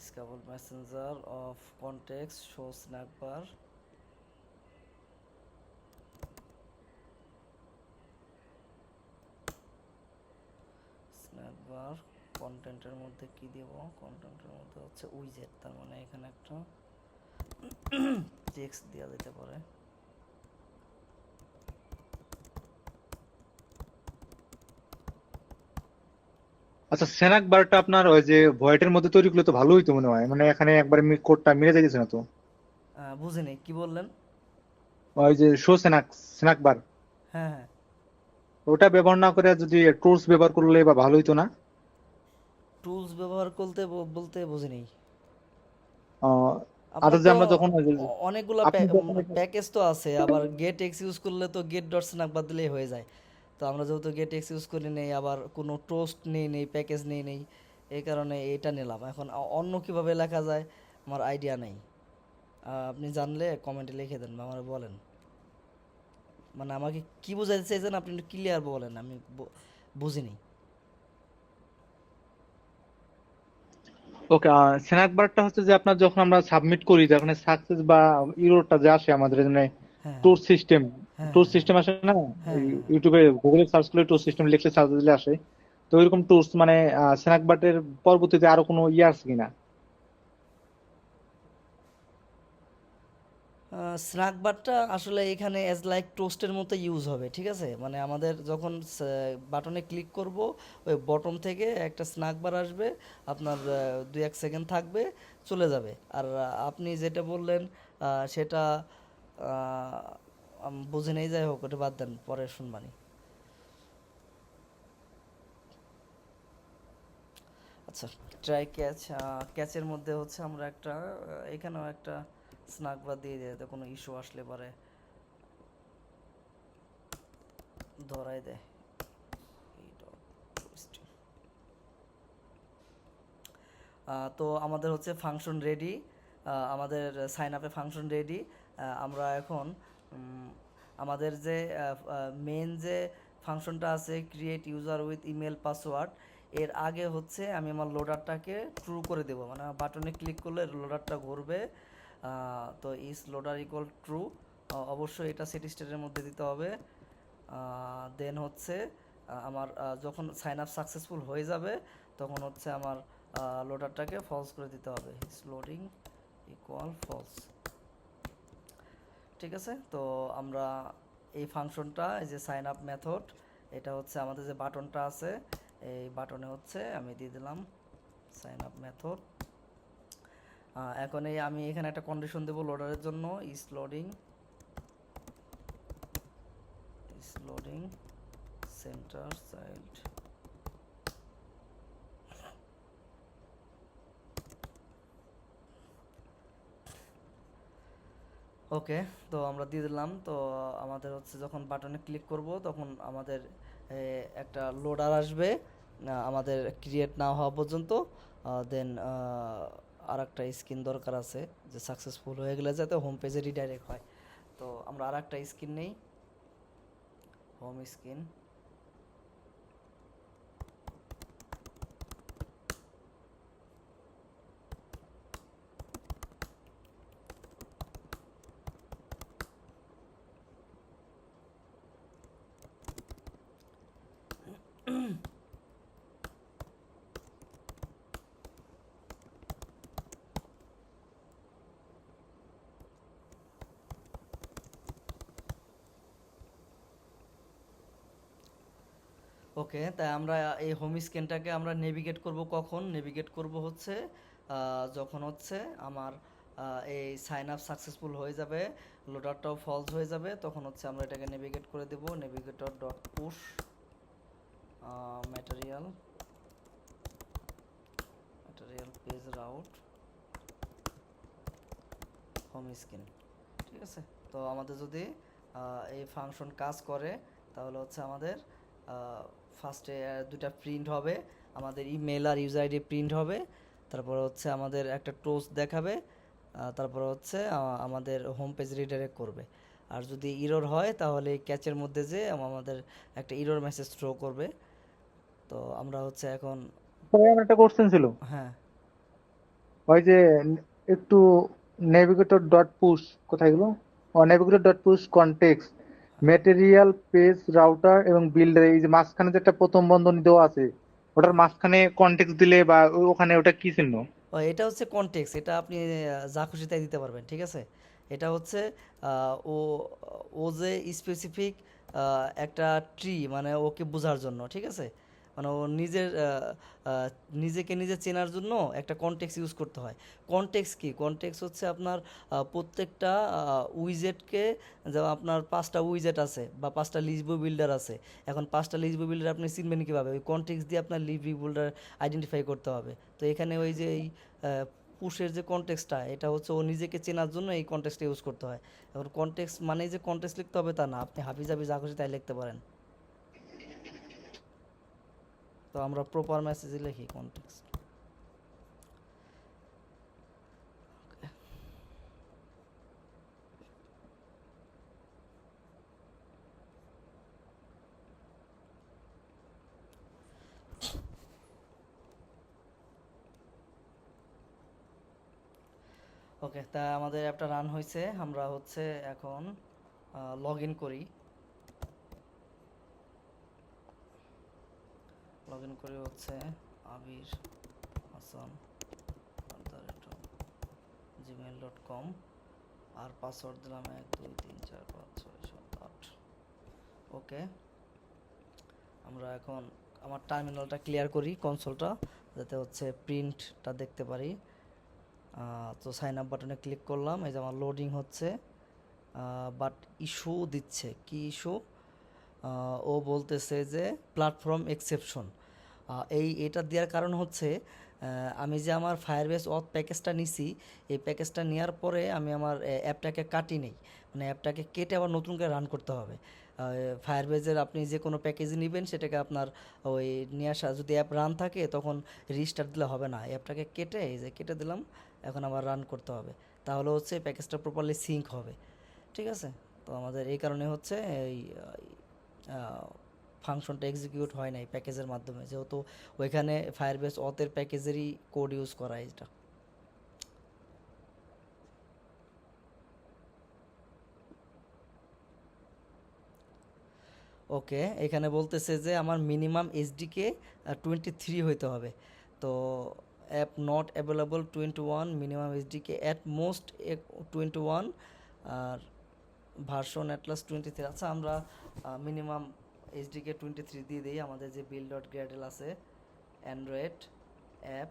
Scaffold messenger of context show snack bar. Snack bar কন্টেন্টের মধ্যে কি দেব? কন্টেন্টের মধ্যে হচ্ছে উইজেট, তার মানে এখানে একটা টেক্সট দেওয়া যেতে পারে। আচ্ছা, সেনাক বারটা আপনার ওই যে ভয়েটের মধ্যে তৈরি করলে তো ভালো হইতো মনে হয়। মানে এখানে একবারে কোডটা মিলে যাইতেছে না তো। বুঝিনি কি বললেন? ওই যে শো সেনাক, সেনাক বার, হ্যাঁ হ্যাঁ, ওটা ব্যবহার না করে যদি টুলস ব্যবহার করলে বা ভালো হইতো না? টুলস ব্যবহার করতে বলতে বুঝিনি। আহ আপনার আদার যে তো আমরা যখন অনেকগুলো আপনি যখন প্যাকেজ তো আছে, আবার গেট এক্স ইউজ করলে তো গেট ডট স্ন্যাক বাদ দিলেই হয়ে যায়। তো আমরা যেহেতু গেট এক্স ইউজ করি নেই, আবার কোনো টোস্ট নেই প্যাকেজ নেই, এই কারণে এটা নিলাম। এখন অন্য কিভাবে লেখা যায় আমার আইডিয়া নেই। আপনি জানলে কমেন্টে লিখে দেন বা আমার বলেন, মানে আমাকে কি বোঝাতে চাইছেন আপনি একটু ক্লিয়ার বলেন, আমি বুঝিনি। ওকে, স্ন্যাক বারটা হচ্ছে যে আপনার যখন আমরা সাবমিট করি তখন সাকসেস বা ইরোরটা যে আসে আমাদের এখানে, হ্যাঁ টুর সিস্টেম, হ্যাঁ টুর হ্যাঁ সিস্টেম আসে না? হ্যাঁ হ্যাঁ হ্যাঁ। ইউটিউবে গুগলে সার্চ করলে টুর সিস্টেম লিখলে সার্চ দিলে আসে। তো ওইরকম টুলস মানে স্ন্যাক বাটের পরবর্তীতে আরো কোনো ইয়ে আছে কিনা? স্ন্যাক বারটা আসলে এখানে অ্যাজ লাইক টোস্টের মতো ইউজ হবে, ঠিক আছে? মানে আমাদের যখন বাটনে ক্লিক করব, ওই বটম থেকে একটা স্ন্যাক বার আসবে, আপনার 2-1 সেকেন্ড থাকবে, চলে যাবে। আর আপনি যেটা বললেন সেটা বুঝে নেই, যাই হোক ওটা বাদ দেন, পরে শুনবানি। আচ্ছা, ট্রাই ক্যাচ। ক্যাচের মধ্যে হচ্ছে আমরা একটা এখানেও একটা স্ন্যাক বার দিয়ে দেয়, যাতে কোনো ইস্যু আসলে পরে ধরাই দেয়। তো আমাদের হচ্ছে ফাংশন রেডি, আমাদের সাইন আপে ফাংশন রেডি। আমরা এখন আমাদের যে মেন যে ফাংশনটা আছে, create user with email password, এর আগে হচ্ছে আমি আমার লোডারটাকে ট্রু করে দেবো, মানে বাটনে ক্লিক করলে লোডারটা ঘুরবে। তো ইজ লোডার ইকুয়াল ট্রু, অবশ্যই এটা সেট স্টেটের মধ্যে দিতে হবে। দেন হচ্ছে আমার যখন সাইন আপ সাকসেসফুল হয়ে যাবে, তখন হচ্ছে আমার লোডারটাকে ফলস করে দিতে হবে, ইজ লোডিং ইকুয়াল ফলস। ঠিক আছে, তো আমরা এই ফাংশনটা, এই যে সাইন আপ মেথড, এটা হচ্ছে আমাদের যে বাটনটা আছে, এই বাটনে হচ্ছে আমি দিয়ে দিলাম সাইন আপ মেথড। এখন এই আমি এখানে একটা কন্ডিশন দেবো লোডারের জন্য, ইজ লোডিং সেন্টার চাইল্ড। ওকে, তো আমরা দিয়ে দিলাম। তো আমাদের হচ্ছে যখন বাটনে ক্লিক করব, তখন আমাদের একটা লোডার আসবে আমাদের ক্রিয়েট না হওয়া পর্যন্ত। দেন আর একটা স্ক্রিন দরকার আছে, যে সাকসেসফুল হয়ে গেলে যাতে হোম পেজে রিডাইরেক্ট হয়। তো আমরা আর একটা স্ক্রিন নেই, হোম স্ক্রিন। ওকে, তাই আমরা এই হোম স্ক্রিনটাকে আমরা নেভিগেট করব কখন? নেভিগেট করব হচ্ছে যখন হচ্ছে আমার এই সাইন আপ সাকসেসফুল হয়ে যাবে, লোডারটাও ফলস হয়ে যাবে, তখন হচ্ছে আমরা এটাকে নেভিগেট করে দেব। Navigator dot push material page route home screen. ঠিক আছে, তো আমাদের যদি এই ফাংশন কাজ করে তাহলে হচ্ছে আমাদের ফার্স্টে দুটা প্রিন্ট হবে, আমাদের ইমেল আর ইউজার আইডি প্রিন্ট হবে, তারপর হচ্ছে আমাদের একটা টোস্ট দেখাবে, তারপর হচ্ছে আমাদের হোম পেজ রিডাইরেক্ট করবে। আর যদি ইরর হয় তাহলে ক্যাচের মধ্যে যে আমাদের একটা ইরর মেসেজ থ্রো করবে। তো আমরা হচ্ছে এখন তবে আমার একটা কোশ্চেন ছিল, হ্যাঁ, ওই যে একটু নেভিগেটর ডট পুশ কোথায় গেলো, ও navigator dot push context material page router এবং বিল্ডার, এই যে মাঝখানে যে একটা প্রথম বন্ধনী দেওয়া আছে, ওটার মাঝখানে কনটেক্সট দিলে বা ওখানে ওটা কি চিহ্ন? এটা হচ্ছে কনটেক্সট, এটা আপনি যা খুশি তাই দিতে পারবেন। ঠিক আছে, এটা হচ্ছে ও ও যে স্পেসিফিক একটা ট্রি, মানে ওকে বোঝার জন্য। ঠিক আছে, মানে ও নিজের নিজেকে নিজে চেনার জন্য একটা কনটেক্সট ইউজ করতে হয়। কনটেক্সট কি? কনটেক্সট হচ্ছে আপনার প্রত্যেকটা উইজেটকে, যেমন আপনার 5টা উইজেট আছে বা 5টা লিজবো বিল্ডার আছে। এখন 5টা লিজবো বিল্ডার আপনি চিনবেন কীভাবে? ওই কনটেক্সট দিয়ে আপনার লিজবো বিল্ডার আইডেন্টিফাই করতে হবে। তো এখানে ওই যে এই পুশের যে কনটেক্সটটা, এটা হচ্ছে ও নিজেকে চেনার জন্য এই কনটেক্সটটা ইউজ করতে হয়। এখন কনটেক্সট মানেই যে কনটেক্সট লিখতে হবে তা না, আপনি হাবিজাবি যা খুশি তাই লিখতে পারেন। তো আমরা প্রপার মেসেজে লিখি কনটেক্সট। ওকে, তা আমাদের অ্যাপটা রান হয়েছে। আমরা হচ্ছে এখন লগ ইন করি। লগ ইন করে হচ্ছে আবির হাসান @gmail.com, আর পাসওয়ার্ড দিলাম 1 2 3 4 5 6 7 8। ওকে, আমরা এখন আমার টার্মিনালটা ক্লিয়ার করি, কনসোলটা, যাতে হচ্ছে প্রিন্টটা দেখতে পারি। তো সাইন আপ বাটনে ক্লিক করলাম, এই যে আমার লোডিং হচ্ছে, বাট ইস্যু দিচ্ছে। কি ইস্যু? ও বলতেছে যে প্ল্যাটফর্ম এক্সেপশন। এটা দেওয়ার কারণ হচ্ছে আমি যে আমার ফায়ারবেস অথ প্যাকেজটা নিছি, এই প্যাকেজটা নেওয়ার পরে আমি আমার অ্যাপটাকে কাটি নেই, মানে অ্যাপটাকে কেটে আবার নতুন করে রান করতে হবে। ফায়ারবেজের আপনি যে কোনো প্যাকেজই নেবেন সেটাকে আপনার ওই নিয়ে আসা, যদি অ্যাপ রান থাকে তখন রিস্টার্ট দিলে হবে না, অ্যাপটাকে কেটে এই যে কেটে দিলাম, এখন আবার রান করতে হবে, তাহলে হচ্ছে প্যাকেজটা প্রপারলি সিঙ্ক হবে। ঠিক আছে, তো আমাদের এই কারণে হচ্ছে এই ফাংশনটা এক্সিকিউট হয় নাই প্যাকেজের মাধ্যমে, যেহেতু ওইখানে ফায়ারবেস অথের প্যাকেজেরই কোড ইউজ করা এটা। ওকে, এখানে বলতেছে যে আমার মিনিমাম এইচডিকে 23 হইতে হবে। তো app not available 21, minimum SDK at most 21, আর ভার্সন অ্যাটলাস 23। আচ্ছা, আমরা মিনিমাম এইচডিকে 23 দিয়ে দিই। আমাদের যে বিল ডট গ্রেডেল আছে, অ্যান্ড্রয়েড অ্যাপ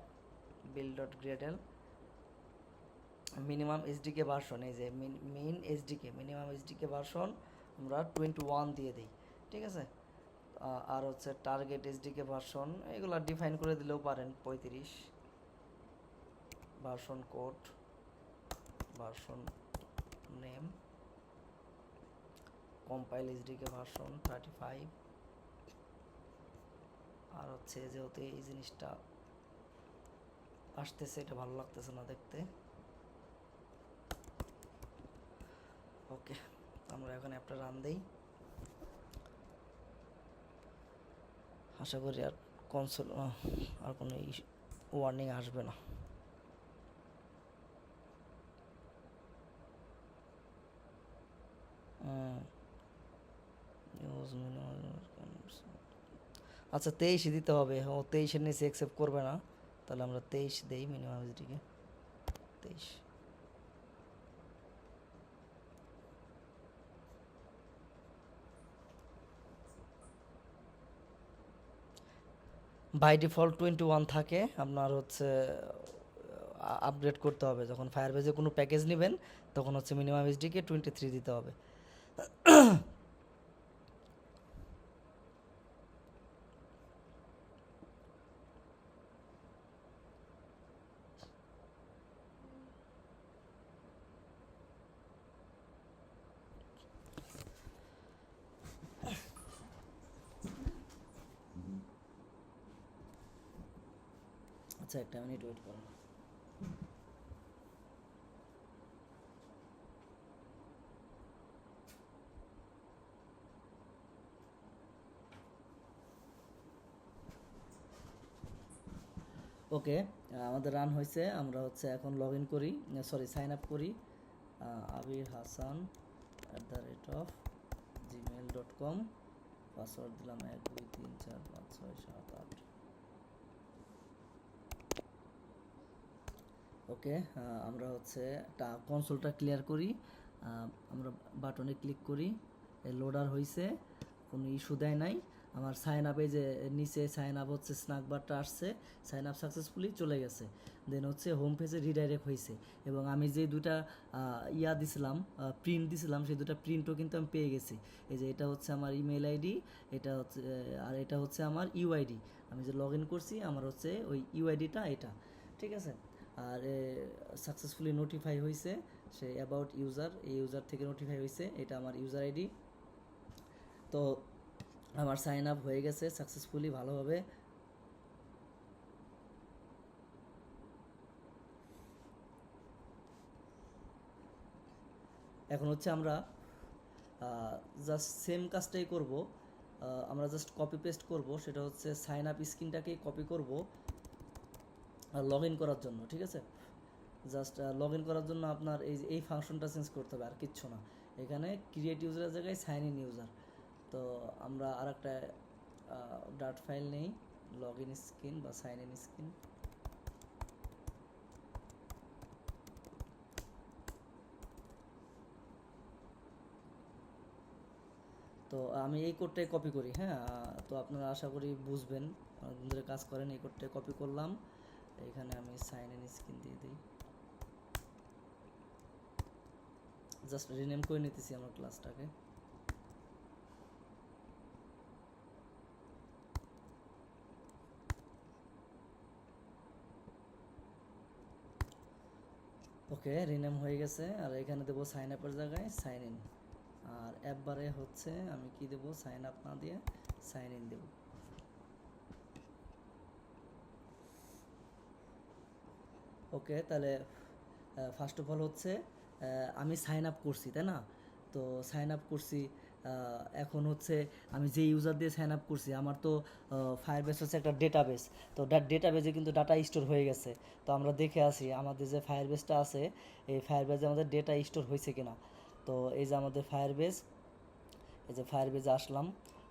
বিল ডট গ্রেডেল, মিনিমাম এইচডিকে ভার্সন, এই যে মিনিমাম এইচডিকে ভার্সন আমরা 21 দিয়ে দিই। ঠিক আছে, আর হচ্ছে টার্গেট এইচডিকে ভার্সন, এগুলো ডিফাইন করে দিলেও পারেন 35, version code, version name, compile SDK version 35। আর হচ্ছে যেহেতু এই জিনিসটা আসতেছে, এটা ভালো লাগতেছে না দেখতে। ওকে, আমরা এখন অ্যাপটা রান দেই, আশা করি আর কনসোল আর কোনো ওয়ার্নিং আসবে না। আচ্ছা 23 দিতে হবে, ও 23-এর নিচে অ্যাকসেপ্ট করবে না, তাহলে আমরা 23 দেই মিনিমাম এসডিকে 23। বাই ডিফল্ট 21 থাকে, আপনার হচ্ছে আপগ্রেড করতে হবে যখন ফায়ারবেজে কোনো প্যাকেজ নেবেন, তখন হচ্ছে মিনিমাম এসডিকে 23 দিতে হবে। আচ্ছা একটা মিনিট ওয়েট করুন। ওকে, আমাদের রান হয়েছে। আমরা হচ্ছে এখন লগ ইন করি, সরি সাইন আপ করি। আবির হাসান @gmail.com, পাসওয়ার্ড দিলাম 1 2 3 4 5 6 7 8। ওকে, আমরা হচ্ছে কনসোলটা ক্লিয়ার করি, আমরা বাটনে ক্লিক করি, লোডার হয়েছে, কোনো ইস্যু দেয় নাই। আমার সাইন আপে যে নিচে সাইন আপ হচ্ছে স্ন্যাক বারটা আসছে, সাইন আপ সাকসেসফুলি চলে গেছে। দেন হচ্ছে হোম পেজে রিডাইরেক্ট হয়েছে, এবং আমি যে দুটা দিছিলাম, প্রিন্ট দিছিলাম, সেই দুটা প্রিন্টও কিন্তু আমি পেয়ে গেছি। এই যে এটা হচ্ছে আমার ইমেল আইডি, এটা হচ্ছে আর এটা হচ্ছে আমার ইউআইডি। আমি যে লগ ইন করছি আমার হচ্ছে ওই ইউআইডিটা এটা, ঠিক আছে। আর সাকসেসফুলি নোটিফাই হয়েছে সে অ্যাবাউট ইউজার, এই ইউজার থেকে নোটিফাই হয়েছে, এটা আমার ইউজার আইডি। তো আমার সাইন আপ হয়ে গেছে সাকসেসফুলি ভালোভাবে। এখন হচ্ছে আমরা জাস্ট সেম কাজটাই করব, আমরা জাস্ট কপি পেস্ট করব, সেটা হচ্ছে সাইন আপ স্ক্রিনটাকে কপি করব লগ ইন করার জন্য, ঠিক আছে। জাস্ট লগ ইন করার জন্য আপনার এই ফাংশনটা চেঞ্জ করতে হবে, আর কিচ্ছু না। এখানে ক্রিয়েট ইউজারের জায়গায় সাইন ইন ইউজার। তো আমরা আর একটা ডাট ফাইল নেই, লগ ইন স্ক্রিন বা সাইন ইন স্ক্রিন। তো আমি এই কোডটাই কপি করি, হ্যাঁ। তো আপনারা আশা করি বুঝবেন, অনেকদিন ধরে কাজ করেন। এই কোডটাই কপি করলাম, এখানে আমি সাইন ইন স্ক্রিন দিয়ে দিই, জাস্ট রিনেম করে নিতেছি আমার ক্লাসটাকে। ওকে, রিনেম হয়ে গেছে। আর এখানে দেবো সাইন আপের জায়গায় সাইন ইন, আর অ্যাপ বারে হচ্ছে আমি কি দেবো, সাইন আপ না দিয়ে সাইন ইন দেবো। ওকে, তাহলে ফার্স্ট অফ অল হচ্ছে আমি সাইন আপ করছি, তাই না? তো সাইন আপ করছি, এখন হচ্ছে আমি যে ইউজার দিয়ে সাইন আপ করছি, আমার তো ফায়ারবেস হচ্ছে একটা ডেটাবেস। তো ডেটাবেসে কিন্তু ডাটা স্টোর হয়ে গেছে। তো আমরা দেখে আসি আমাদের যে ফায়ারবেসটা আছে, এই ফায়ারবেসে আমাদের ডেটা স্টোর হয়েছে কিনা। তো এই যে আমাদের ফায়ারবেস, এই যে ফায়ারবেসে আসলাম,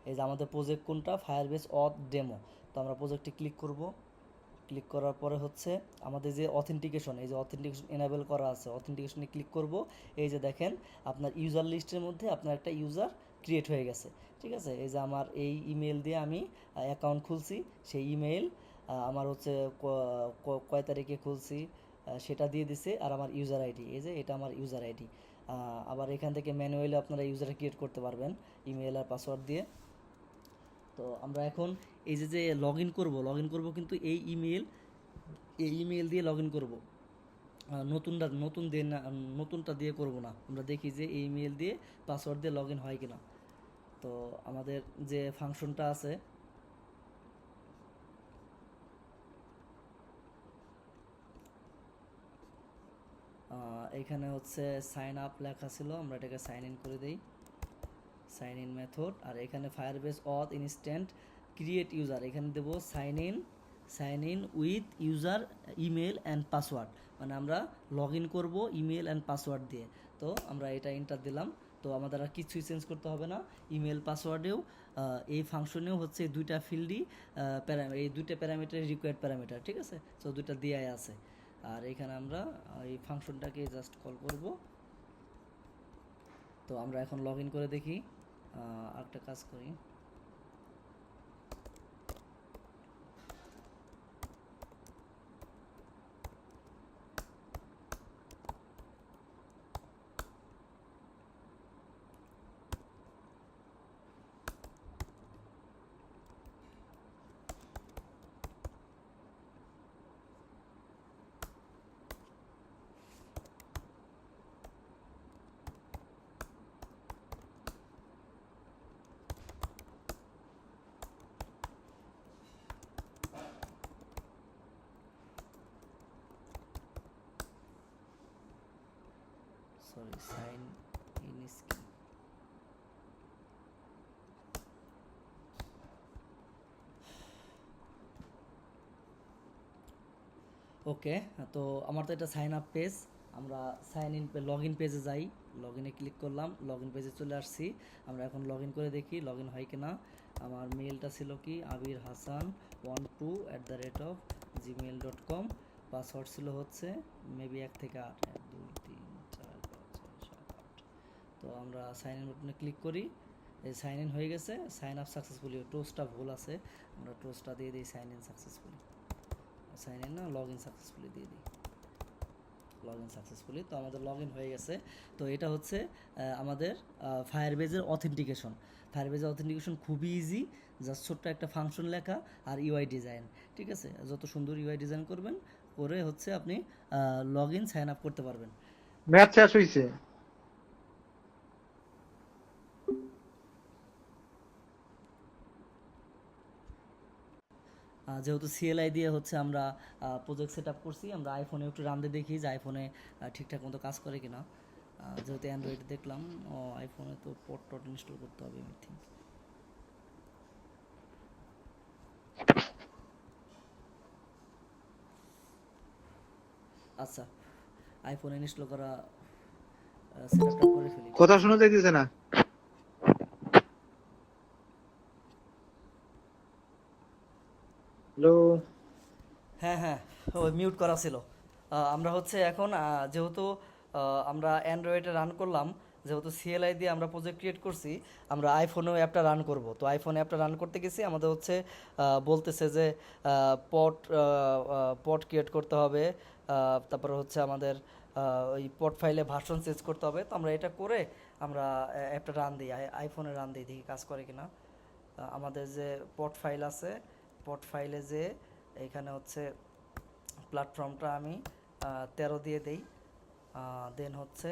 এই যে আমাদের প্রজেক্ট কোনটা, ফায়ারবেস অথ ডেমো। তো আমরা প্রজেক্টে ক্লিক করব, ক্লিক করার পরে হচ্ছে আমাদের যে অথেন্টিকেশন, এই যে অথেন্টিকেশন এনাবেল করা আছে, অথেন্টিকেশনে ক্লিক করব। এই যে দেখেন আপনার ইউজার লিস্টের মধ্যে আপনার একটা ইউজার ক্রিয়েট হয়ে গেছে, ঠিক আছে। এই যে আমার এই ইমেল দিয়ে আমি অ্যাকাউন্ট খুলছি, সেই ইমেল আমার হচ্ছে কয় তারিখে খুলছি সেটা দিয়ে দিছে, আর আমার ইউজার আইডি, এই যে এটা আমার ইউজার আইডি। আবার এখান থেকে ম্যানুয়ালি আপনারা ইউজার ক্রিয়েট করতে পারবেন ইমেল আর পাসওয়ার্ড দিয়ে। তো আমরা এখন এই যে লগ ইন করবো কিন্তু এই ইমেল দিয়ে লগ ইন করবো, নতুনটা দিয়ে করব না। আমরা দেখি যে এই ইমেল দিয়ে পাসওয়ার্ড দিয়ে লগ ইন হয় কিনা। তো আমাদের যে ফাংশনটা আছে, এখানে হচ্ছে সাইন আপ লেখা ছিল, আমরা এটাকে সাইন ইন করে দেই, সাইন ইন মেথড। আর এখানে ফায়ারবেস অথ ইনস্ট্যান্ট ক্রিয়েট ইউজার, এখানে দেবো sign in with user email and password, মানে আমরা লগ ইন করবো ইমেল অ্যান্ড পাসওয়ার্ড দিয়ে। তো আমরা এটা এন্টার দিলাম। তো আমাদের আর কিছুই চেঞ্জ করতে হবে না। ইমেল পাসওয়ার্ডেও এই ফাংশনেও হচ্ছে এই দুইটা ফিল্ডই এই দুইটা প্যারামিটার রিকোয়ার্ড প্যারামিটার, ঠিক আছে? তো দুইটা দেয়াই আছে। আর এখানে আমরা এই ফাংশনটাকে জাস্ট কল করব। তো আমরা এখন লগ ইন করে দেখি, একটা কাজ করি। Sorry, sign in screen. Okay, তো আমার তো এটা সাইন আপ পেজ, আমরা সাইন ইন লগ ইন পেজে যাই, লগ ইনে ক্লিক করলাম, লগ ইন পেজে চলে আসছি। আমরা এখন লগ ইন করে দেখি লগ ইন হয় কিনা। আমার মেলটা ছিল কি আবির হাসান 12@gmail.com, পাসওয়ার্ড ছিল হচ্ছে মেবি 1 থেকে 8, 1 2 3 4 5 6 7 8। তো আমরা সাইন ইন বাটনে ক্লিক করি, এই সাইন ইন হয়ে গেছে। সাইন আপ সাকসেসফুলি, টোস্টটা ভুল আছে, আমরা টোস্টটা দিয়ে দিই sign in successfully, sign in না লগ ইন সাকসেসফুলি দিয়ে দিই, লগ ইন সাকসেসফুলি। তো আমাদের লগ ইন হয়ে গেছে। তো এটা হচ্ছে আমাদের ফায়ারবেজের অথেন্টিকেশন। ফায়ারবেজের অথেন্টিকেশন খুবই ইজি, জাস্ট ছোট্ট একটা ফাংশন লেখা আর ইউআই ডিজাইন, ঠিক আছে? যত সুন্দর ইউআই ডিজাইন করবেন, করে হচ্ছে আপনি লগ ইন সাইন আপ করতে পারবেন। ম্যাচ শেষ হয়েছে। যেহেতু সিএলআই দিয়ে হচ্ছে আমরা প্রজেক্ট সেট আপ করছি, আমরা আইফোনে একটু রান দিয়ে দেখি যে আইফোনে ঠিকঠাক মতো কাজ করে কিনা। যেহেতু অ্যান্ড্রয়েডে দেখলাম, আইফোনে তো পোর্ট টট ইনস্টল করতে হবে আই থিঙ্ক। আচ্ছা, আইফোনে ইনস্টল করা সেট আপটা করে ফেলি। কথা শোনা যাইতেছে না। হ্যালো। হ্যাঁ হ্যাঁ, ওই মিউট করা ছিল। আমরা হচ্ছে এখন যেহেতু আমরা অ্যান্ড্রয়েডে রান করলাম, যেহেতু সিএলআই দিয়ে আমরা প্রজেক্ট ক্রিয়েট করছি, আমরা আইফোনেও অ্যাপটা রান করব। তো আইফোনে অ্যাপটা রান করতে গেছি, আমাদের হচ্ছে বলতেছে যে পট ক্রিয়েট করতে হবে, তারপরে হচ্ছে আমাদের ওই পট ফাইলে ভার্সন চেঞ্জ করতে হবে। তো আমরা এটা করে আমরা অ্যাপটা রান দিই, আইফোনে রান দিই, দেখি কাজ করে কিনা। আমাদের যে পট ফাইল আছে, পট ফাইলে যে এইখানে হচ্ছে প্ল্যাটফর্মটা আমি 13 দিয়ে দেই, দেন হচ্ছে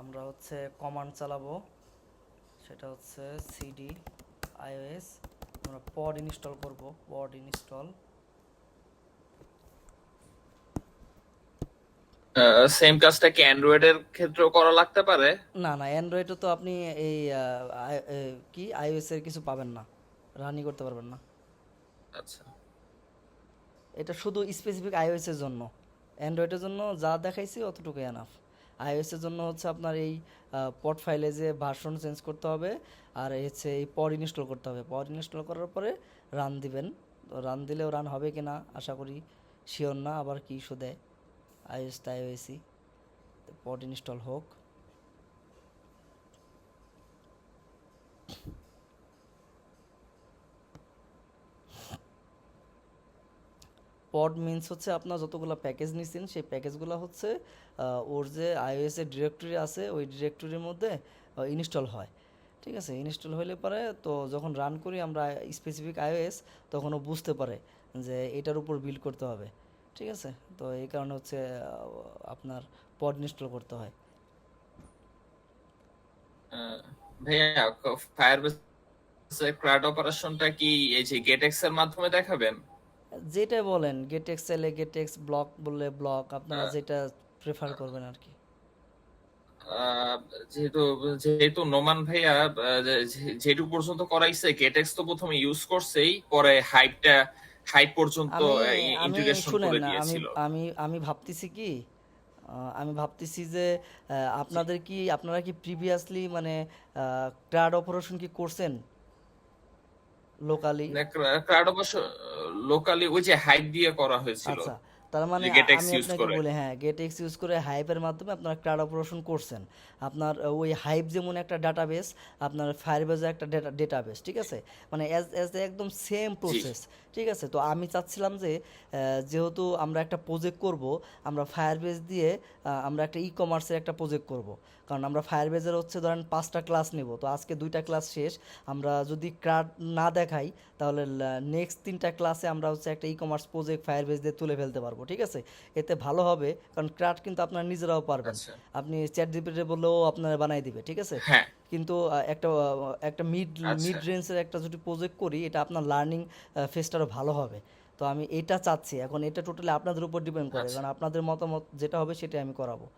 আমরা হচ্ছে কমান্ড চালাবো, সেটা হচ্ছে সিডি iOS, আমরা পড ইনস্টল করব, পড ইনস্টল। সেম কাজটা কি অ্যান্ড্রয়েডের ক্ষেত্রেও করা লাগতে পারে? না না, অ্যান্ড্রয়েডে তো আপনি এই কি iOS এর কিছু পাবেন না, রানই করতে পারবেন না। আচ্ছা, এটা শুধু স্পেসিফিক iOS এর জন্য, অ্যান্ড্রয়েডের জন্য যা দেখাইছি অতটুকুই এনাফ। iOS এর জন্য হচ্ছে আপনার এই পড ফাইলে যে ভার্সন চেঞ্জ করতে হবে, আর হচ্ছে এই পড ইনস্টল করতে হবে। পড ইনস্টল করার পরে রান দিবেন। রান দিলেও রান হবে কি না আশা করি শিওর না, আবার কি ইস্যু দেয়। iOS টা iOS-ই, পড ইনস্টল হোক। পড মিনস হচ্ছে আপনার যতগুলো প্যাকেজ নিছেন, সেই প্যাকেজগুলো হচ্ছে ওর যে iOS এর ডিরেক্টরি আছে, ওই ডিরেক্টরির মধ্যে ইনস্টল হয়, ঠিক আছে? ইনস্টল হলে পরে তো যখন রান করি আমরা স্পেসিফিক iOS, তখন ও বুঝতে পারে যে এটার উপর বিল্ড করতে হবে, ঠিক আছে? তো এই কারণে হচ্ছে আপনার পড ইনস্টল করতে হয়। ভাইয়া ফায়ারবেস ক্রাউড অপারেশনটা কি এই যে গেটএক্স এর মাধ্যমে দেখাবেন? যেটা বলেন, গেটেক্স চাইলে গেটেক্স, ব্লক বললে ব্লক, আপনারা আহ, যেটা প্রেফার করবেন আর কি। আহ, যেহেতু যেহেতু নোমান ভাইয়া যেটুকু পর্যন্ত করাইছে, গেটেক্স তো প্রথমে ইউজ করছেই, পরে হাইপ পর্যন্ত আমি আমি ইন্টিগ্রেশন শুনেন, করে আমি দিয়েছিল। আমি আমি ভাবতেছি কি, আমি ভাবতেছি যে জি। আপনারা কি প্রিভিয়াসলি মানে ক্রাড অপারেশন কি করছেন লোকালি? ক্রাউড অবশ্য লোকালি ওই যে হাইপ দিয়ে করা হয়েছিল, আচ্ছা, তার মানে যে গেটেক্স আমি ইউজ আপনাকে করে। বলি, হ্যাঁ, গেটেক্স ইউজ করে হাইপের মাধ্যমে আপনারা ক্লাউড অপারেশন করছেন। আপনার ওই হাইপ যেমন একটা ডাটাবেস, আপনার ফায়ারবেজও একটা ডেটাবেস, ঠিক আছে? মানে অ্যাজ অ্যাজ একদম সেম জি। প্রসেস, ঠিক আছে? তো আমি চাচ্ছিলাম যে যেহেতু আমরা একটা প্রজেক্ট করব, আমরা ফায়ারবেজ দিয়ে আমরা একটা ই কমার্সের একটা প্রজেক্ট করব। কারণ আমরা ফায়ারবেজের হচ্ছে ধরেন 5টা ক্লাস নিব, তো আজকে 2টা ক্লাস শেষ। আমরা যদি ক্রাড না দেখাই, তাহলে নেক্সট 3টা ক্লাসে আমরা হচ্ছে একটা ই কমার্স প্রজেক্ট ফায়ারবেজ দিয়ে তুলে ফেলতে পারবো, ঠিক আছে? এতে ভালো হবে, কারণ ক্রাড কিন্তু আপনারা নিজেরাও পারবেন। আচ্ছা। আপনি চ্যাট জিপিটি বললেও আপনারা বানাই দিবে, ঠিক আছে? হ্যাঁ। কিন্তু একটা মিড আচ্ছা। মিড রেঞ্জের একটা যদি প্রজেক্ট করি, এটা আপনার লার্নিং ফেজটারও ভালো হবে। তো আমি এটা চাচ্ছি। এখন এটা টোটালি আপনাদের উপর ডিপেন্ড করে, আচ্ছা। কারণ আপনাদের মতামত যেটা হবে সেটাই আমি করাবো,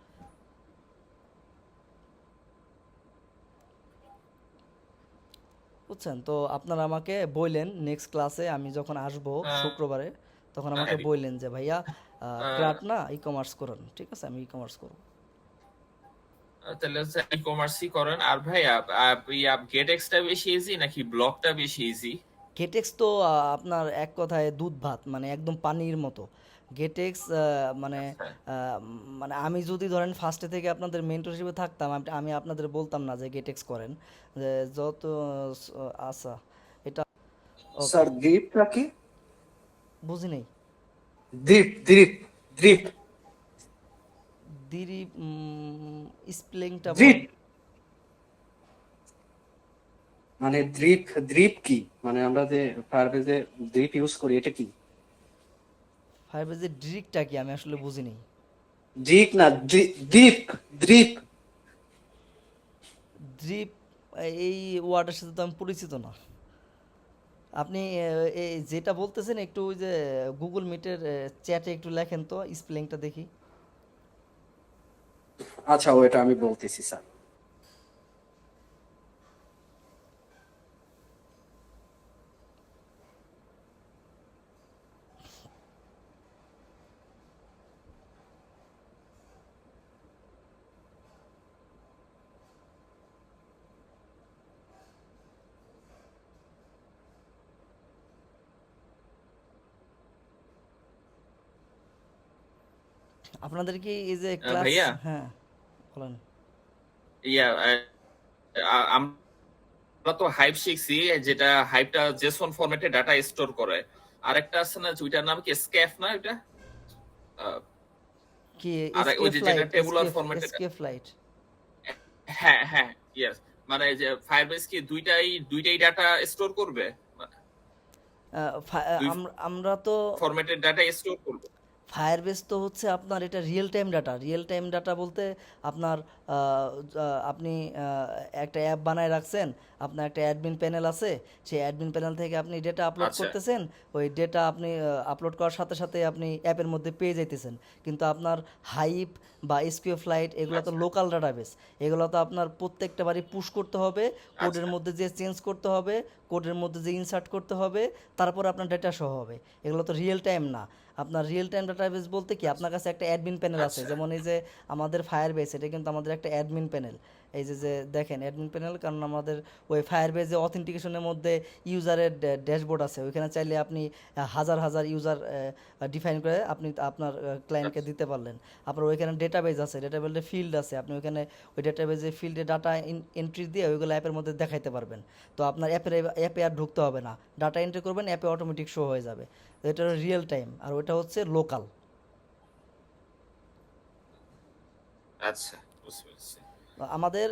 বুঝছেন? তো আপনারা আমাকে বললেন নেক্সট ক্লাসে আমি যখন আসবো আহ, শুক্রবারে, তখন আমাকে হ্যাঁ, বললেন যে ভাইয়া আহ, ক্রাট না ই কমার্স করুন, ঠিক আছে? আমি ই কমার্স করবো। তাহলে হচ্ছে ই কমার্সই করেন। আর ভাই গেট এক্সটা বেশি ইজি নাকি ব্লকটা বেশি ইজি? গেটেক্স তো আপনার এক কথায় দুধ ভাত, মানে একদম পানির মতো। গেটেক্স মানে আচ্ছা। মানে আমি যদি ধরেন ফার্স্টে থেকে আপনাদের মেন্টর হিসেবে থাকতাম, আমি আপনাদের বলতাম না যে গেটেক্স করেন, যে যত আচ্ছা, এটা ওকে, স্যার দ্বীপটা কি? বুঝি নেই। দ্বীপ দ্বীপ দ্বীপ দিরি স্পেলিংটা দ্বীপ মানে দ্বীপ দ্বীপ কি? মানে আমরা যে ফায়ারবেজে দ্বীপ ইউজ করি এটা কি? ফায়ারবেজের ডিরিকটা কি আমি আসলে বুঝি নেই। দ্বীপ না দ্বীপ দ্বীপ ড্রিপ, এই ওয়ার্ডের সাথে তো আমি পরিচিত না। আপনি এই যেটা বলতেছেন একটু ওই যে গুগল মিটের চ্যাটে একটু লেখেন তো, স্পেলিংটা দেখি। আচ্ছা ওইটা আমি বলতেছি স্যার। আপনাদের কি এই যে ক্লাস, ভাইয়া, হ্যাঁ বলেন। ইয়া আমরা তো হাইপ শিখছি, যেটা হাইপটা জেসন ফরম্যাটে ডাটা স্টোর করে। আরেকটা আছে না, ওইটার নাম কি, স্ক্যাফ না ওইটা? আহ, কি আর ওই এসকে যে যেটা ফ্লাইট, টেবুলার এসকে ফরম্যাটে। SK flight. হ্যাঁ, হ্যাঁ, ইয়েস। মানে যে ফায়ারবেস কি দুইটাই ডাটা স্টোর করবে, দুই আমরা তো ফরম্যাটের ডাটা স্টোর করবে। ফায়ারবেস তো হচ্ছে আপনার এটা real time data. Real time data বলতে আপনার আপনি একটা অ্যাপ বানায় রাখছেন, আপনার একটা অ্যাডমিন প্যানেল আছে, সেই অ্যাডমিন প্যানেল থেকে আপনি ডেটা আপলোড আচ্ছা। করতেছেন। ওই ডেটা আপনি আপলোড করার সাথে সাথে আপনি অ্যাপের মধ্যে পেয়ে যাইতেছেন। কিন্তু আপনার হাইপ বা এসকিউ ফ্লাইট এগুলো তো আচ্ছা। লোকাল ডাটাবেস, এগুলো তো আপনার প্রত্যেকটা বাড়ি পুশ করতে হবে, কোডের আচ্ছা। মধ্যে যে চেঞ্জ করতে হবে, কোডের মধ্যে যে ইনসার্ট করতে হবে, তারপর আপনার ডেটা সহ হবে। এগুলো তো রিয়েল টাইম না। আপনার রিয়েল টাইম ডাটাবেস বলতে কি, আপনার কাছে একটা অ্যাডমিন প্যানেল আছে, আচ্ছা। যেমন এই যে আমাদের ফায়ারবেস, এটা কিন্তু আমাদের একটা অ্যাডমিন প্যানেল। এই যে যে দেখেন অ্যাডমিন প্যানেল, কারণ আমাদের ওই ফায়ারবেজে অথেন্টিকেশনের মধ্যে ইউজারের ড্যাশবোর্ড আছে, ওইখানে চাইলে আপনি হাজার হাজার ইউজার ডিফাইন করে আপনি আপনার ক্লায়েন্টকে দিতে পারলেন। আপনার ওইখানে ডেটাবেজ আছে, ডেটাবেজে ফিল্ড আছে, আপনি ওইখানে ওই ডেটাবেজে ফিল্ডে ডাটা এন্ট্রি দিয়ে ওইগুলো অ্যাপের মধ্যে দেখাইতে পারবেন। তো আপনার অ্যাপে আর ঢুকতে হবে না, ডাটা এন্ট্রি করবেন, অ্যাপে অটোমেটিক শো হয়ে যাবে। তো এটা রিয়েল টাইম, আর ওটা হচ্ছে লোকাল। আচ্ছা, বুঝতে পেরেছি। আমাদের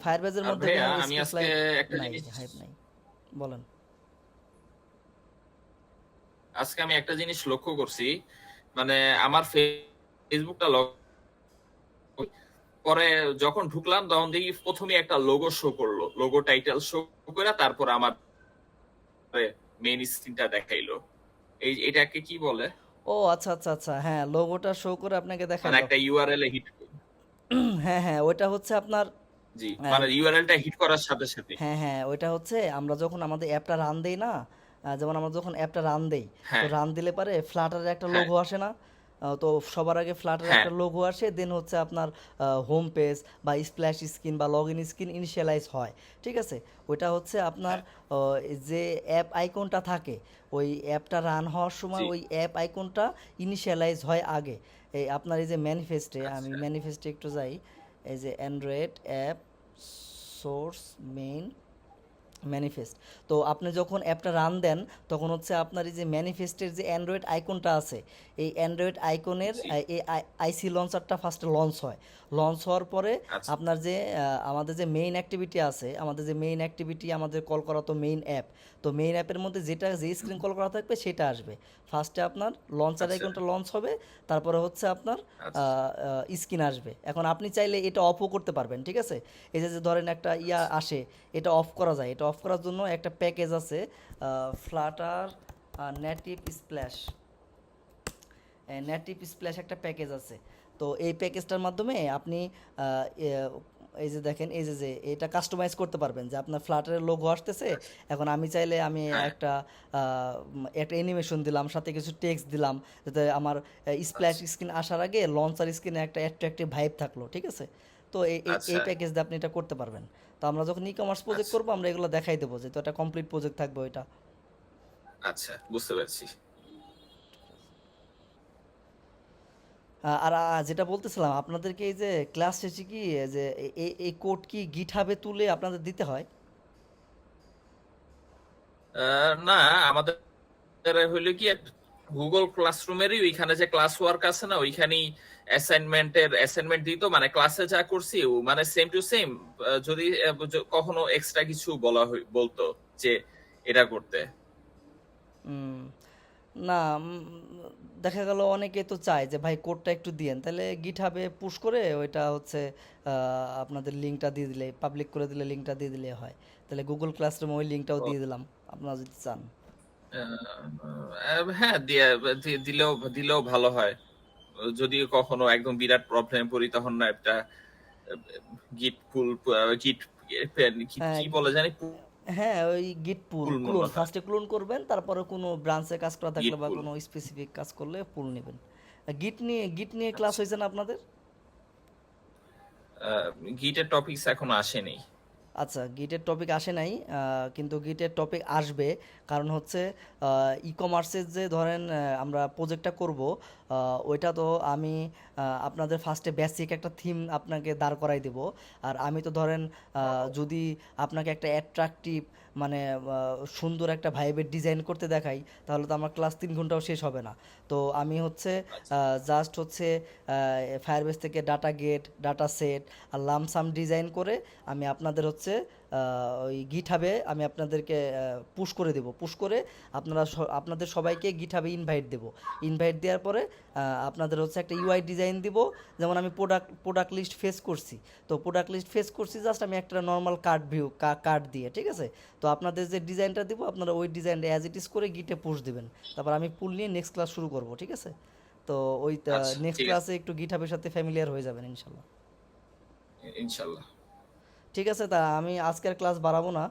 ফায়ারবেজের আর মধ্যে ভাইয়া, কোনো আমি এসকে আজকে ফ্লাইট একটা নাই, জিনিস হাইপ নাই। বলেন। আজকে আমি একটা জিনিস লক্ষ্য করছি। মানে আমার ফেসবুকটা লগ পরে যখন ঢুকলাম, তখন দেখি প্রথমে একটা লোগো শো করলো, লোগো টাইটেল শো করে তারপর আমার মেইন স্ক্রিনটা দেখাইলো। এটাকে কি বলে? ও আচ্ছা আচ্ছা আচ্ছা, হ্যাঁ লোগোটা শো করে আপনাকে দেখাই মানে দাও। একটা ইউআরএল এ হিট, হ্যাঁ হ্যাঁ, ওইটা হচ্ছে আপনার জি, আহ, মানে ইউআরএলটা হিট করার সাথে সাথে। হ্যাঁ হ্যাঁ, ওইটা হচ্ছে আমরা যখন আমাদের অ্যাপটা রান দেই না, যেমন আমরা যখন অ্যাপটা রান দেই, তো হ্যাঁ, রান দিলে পারে ফ্লাটারের একটা হ্যাঁ, লোগো আসে না? তো সবার আগে ফ্লাটারের হ্যাঁ, একটা লোগো আসে, দেন হচ্ছে আপনার হোম পেজ বা স্প্ল্যাশ স্ক্রিন বা লগ ইন স্ক্রিন ইনিশিয়ালাইজ হয়। ঠিক আছে, ওইটা হচ্ছে আপনার হ্যাঁ, যে অ্যাপ আইকনটা থাকে, ওই অ্যাপটা রান হওয়ার সময় জি, ওই অ্যাপ আইকনটা ইনিশিয়ালাইজ হয় আগে। এই আপনার এই যে ম্যানিফেস্টে, আমি আচ্ছা, ম্যানিফেস্টে একটু যাই, এই যে Android app source main manifest. তো আপনি যখন অ্যাপটা রান দেন, তখন হচ্ছে আপনার এই যে ম্যানিফেস্টের যে অ্যান্ড্রয়েড আইকনটা আছে, এই অ্যান্ড্রয়েড আইকনের জি, এই আইসি লঞ্চারটা ফার্স্টে লঞ্চ হয়। লঞ্চ হওয়ার পরে আচ্ছা, আপনার যে আমাদের যে মেইন অ্যাক্টিভিটি আছে, আমাদের যে মেইন অ্যাক্টিভিটি, আমাদের কল করা তো মেইন অ্যাপ, তো মেইন অ্যাপের মধ্যে যেটা যে স্ক্রিন কল করা থাকবে সেটা আসবে। ফার্স্টে আপনার লঞ্চার আচ্ছা, আইকনটা লঞ্চ হবে, তারপরে হচ্ছে আপনার আচ্ছা, স্ক্রিন আসবে। এখন আপনি চাইলে এটা অফও করতে পারবেন, ঠিক আছে? এই যে যে ধরেন একটা ইয়া আচ্ছা, আসে, এটা অফ করা যায়। এটা অফ করার জন্য একটা প্যাকেজ আছে, Flutter native splash, native splash একটা প্যাকেজ আছে। তো এই প্যাকেজটার মাধ্যমে আপনি এই যে দেখেন, এই যে যে এটা কাস্টমাইজ করতে পারবেন, যে আপনার ফ্লাটারের লোগো আসতেছে। আচ্ছা, এখন আমি চাইলে আমি হ্যাঁ, একটা অ্যানিমেশন দিলাম, সাথে কিছু টেক্সট দিলাম, যাতে আমার স্প্ল্যাশ আচ্ছা, স্ক্রিন আসার আগে লঞ্চার স্ক্রিনে একটা অ্যাট্রাকটিভ ভাইব থাকলো, ঠিক আছে? তো এই এই এই আচ্ছা, প্যাকেজ দিয়ে আপনি এটা করতে পারবেন। তো আমরা যখন ই কমার্স প্রজেক্ট আচ্ছা, করবো, আমরা এগুলো দেখাই দেবো যে তো এটা কমপ্লিট প্রজেক্ট থাকবে ওইটা। আচ্ছা, বুঝতে পারছি। আর যেটা বলতেছিলাম আপনাদেরকে, এই যে ক্লাস শেষে কি যে এই কোড কি গিটহাবে তুলে আপনাদের দিতে হয়? না, আমাদের হইলো কি গুগল ক্লাসরুমেরই ওইখানে যে ক্লাস ওয়ার্ক আছে না, ওইখানেই অ্যাসাইনমেন্ট দিত, মানে ক্লাসে যা করছি মানে সেম টু সেম। যদি কখনো এক্সট্রা কিছু বলতো যে এটা করতে। উম, না, দেখা গেল অনেকে তো চায় যে ভাই কোডটা একটু দিয়েন, তাহলে গিটহাবে পুশ করে ওইটা হচ্ছে আপনাদের লিঙ্কটা দিয়ে দিলে, পাবলিক করে দিলে, লিঙ্কটা দিয়ে দিলে হয়। তাহলে গুগল ক্লাসরুমে ওই লিঙ্কটাও ও, দিয়ে দিলাম, আপনারা যদি চান। হ্যাঁ, দিলেও দিলেও ভালো হয়। যদি কখনো একদম বিরাট প্রবলেমে পড়ি, তখন না একটা গিট পুল, গিট কি হ্যাঁ, কি বলে জানি, হ্যাঁ ওই গিট পুল মনে ক্লোন, হয়, ফার্স্টে ক্লোন করবেন, তারপরে কোনো ব্রাঞ্চে কাজ করা থাকলে গিট বা পুল। কোনো স্পেসিফিক কাজ করলে পুল নেবেন। গিট নিয়ে ক্লাস আচ্ছা, হয়েছে না আপনাদের? গিটের টপিকস এখন আসেনি। আচ্ছা, গিটের টপিক আসে নাই, কিন্তু গিটের টপিক আসবে। কারণ হচ্ছে ই কমার্সের যে ধরেন আমরা প্রজেক্টটা করব, ওইটা তো আমি আপনাদের ফার্স্টে বেসিক একটা থিম আপনাকে দাঁড় করাই দেব। আর আমি তো ধরেন যদি আপনাকে একটা অ্যাট্রাকটিভ, মানে সুন্দর একটা ভাইবের ডিজাইন করতে দেখাই, তাহলে তো আমার ক্লাস 3 ঘন্টাও শেষ হবে না। তো আমি হচ্ছে আচ্ছা, জাস্ট হচ্ছে ফায়ারবেস থেকে ডাটা গেট, ডাটা সেট আর লামসাম ডিজাইন করে আমি আপনাদের হচ্ছে ওই গিটহাবে আমি আপনাদেরকে পুশ করে দেব। পুশ করে আপনাদের সবাইকে গিটহাবে ইনভাইট দেব। ইনভাইট দেওয়ার পরে আপনাদের হচ্ছে একটা ইউআই ডিজাইন দিব। যেমন আমি প্রোডাক্ট লিস্ট ফেস করছি, তো প্রোডাক্ট লিস্ট ফেস করছি জাস্ট আমি একটা নর্মাল কার্ড দিয়ে, ঠিক আছে? তো আপনাদের যে ডিজাইনটা দিব, আপনারা ওই ডিজাইনটা অ্যাজ ইট ইজ করে গিটে পুশ দিবেন। তারপর আমি পুল নিয়ে নেক্সট ক্লাস শুরু করব, ঠিক আছে? তো ওই আচ্ছা, নেক্সট ঠিক আছে, ক্লাসে একটু গিটহাবের সাথে ফ্যামিলিয়ার হয়ে যাবেন ইনশাল্লাহ। ইনশাল্লাহ। ঠিক আছে, তা আমি আজকের ক্লাস বাড়াবো না।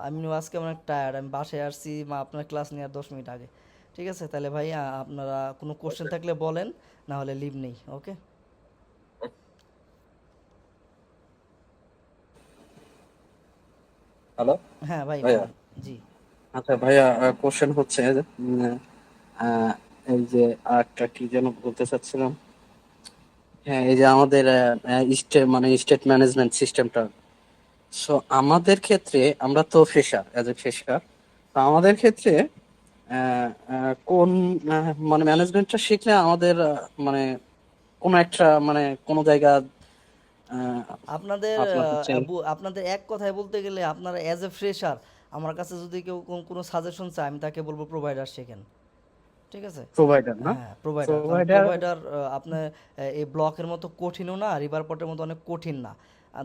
আমি আজকে অনেক টায়ার্ড, আমি বাসায় আসছি আপনার ক্লাস নেওয়ার 10 মিনিট আগে। ঠিক আছে, তাহলে ভাই আপনারা কোনো কোশ্চেন ওকে, থাকলে বলেন, না হলে লিভ নেই, ওকে? হ্যালো হ্যাঁ ভাই ভাইয়া। বলেন। জি। আচ্ছা ভাইয়া, কোশ্চেন হচ্ছে যে, আহ, এই যে আরেকটা কি যেন বলতে চাচ্ছিলাম। হ্যাঁ, এই যে আমাদের মানে স্টেট ম্যানেজমেন্ট সিস্টেমটা, সো আমাদের ক্ষেত্রে আমরা তো ফ্রেশার, অ্যাজ এ ফ্রেশার, তো আমাদের ক্ষেত্রে কোন মানে ম্যানেজমেন্টটা শিখলে আমাদের মানে কোন একটা মানে কোন জায়গা আহ, আপনাদের আপনার হচ্ছে। আপনাদের এক কথায় বলতে গেলে, আপনারা অ্যাজ এ ফ্রেশার আমার কাছে যদি কেউ কোনো সাজেশন চায়, আমি তাকে বলবো প্রোভাইডার শেখেন, ঠিক আছে? প্রোভাইডার না, হ্যাঁ প্রোভাইডার, কারণ প্রোভাইডার। প্রোভাইডার আপনার এই ব্লকের মতো কঠিনও না, রিভার পোর্টের মতো অনেক কঠিন না।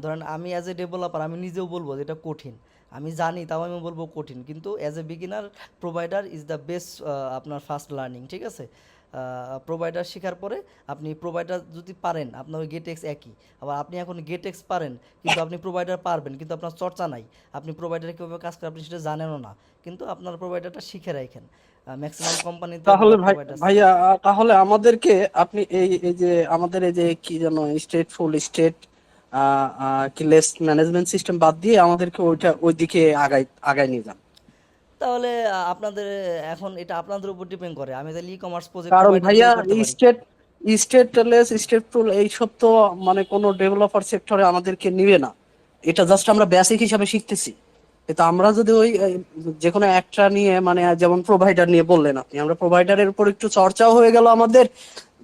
ধরেন আমি অ্যাজ এ ডেভেলপার আমি নিজেও বলবো যে এটা কঠিন। আমি জানি, তাও আমি বলবো কঠিন, কিন্তু as a beginner provider is the best আপনার ফার্স্ট লার্নিং, ঠিক আছে? প্রোভাইডার শেখার পরে আপনি প্রোভাইডার যদি পারেন, আপনার ওই গেটেক্স একই। আবার আপনি এখন গেটেক্স পারেন কিন্তু আপনি প্রোভাইডার পারবেন, কিন্তু আপনার চর্চা নাই, আপনি প্রোভাইডারে কীভাবে কাজ করে আপনি সেটা জানেনও না, কিন্তু আপনার প্রোভাইডারটা শিখে রাখেন। ম্যাক্সিমাম কোম্পানিতে তাহলে প্রোভাইডার। ভাইয়া তাহলে আমাদেরকে আপনি এই এই যে আমাদের এই যে কি যেন স্টেট ফুল স্টেট কি লেস ম্যানেজমেন্ট সিস্টেম বাদ দিয়ে আমাদেরকে ওই দিকে আগাই নিয়ে যান। তাহলে আপনাদের এখন এটা আপনাদের উপর ডিপেন্ড করে, আমি তাহলে ই কমার্স প্রজেক্ট কারণ প্রোভাইডার ভাইয়া দিয়েও করতে পারি। স্টেটলেস স্টেট ফুল এইসব তো মানে কোনো ডেভেলপার সেক্টরে আমাদেরকে নিবে না, এটা জাস্ট আমরা বেসিক হিসাবে শিখতেছি। কিন্তু আমরা যদি ওই যে কোনো একটা নিয়ে মানে যেমন প্রোভাইডার নিয়ে বললেন আপনি, আমরা প্রোভাইডারের উপর একটু চর্চাও হয়ে গেল আমাদের,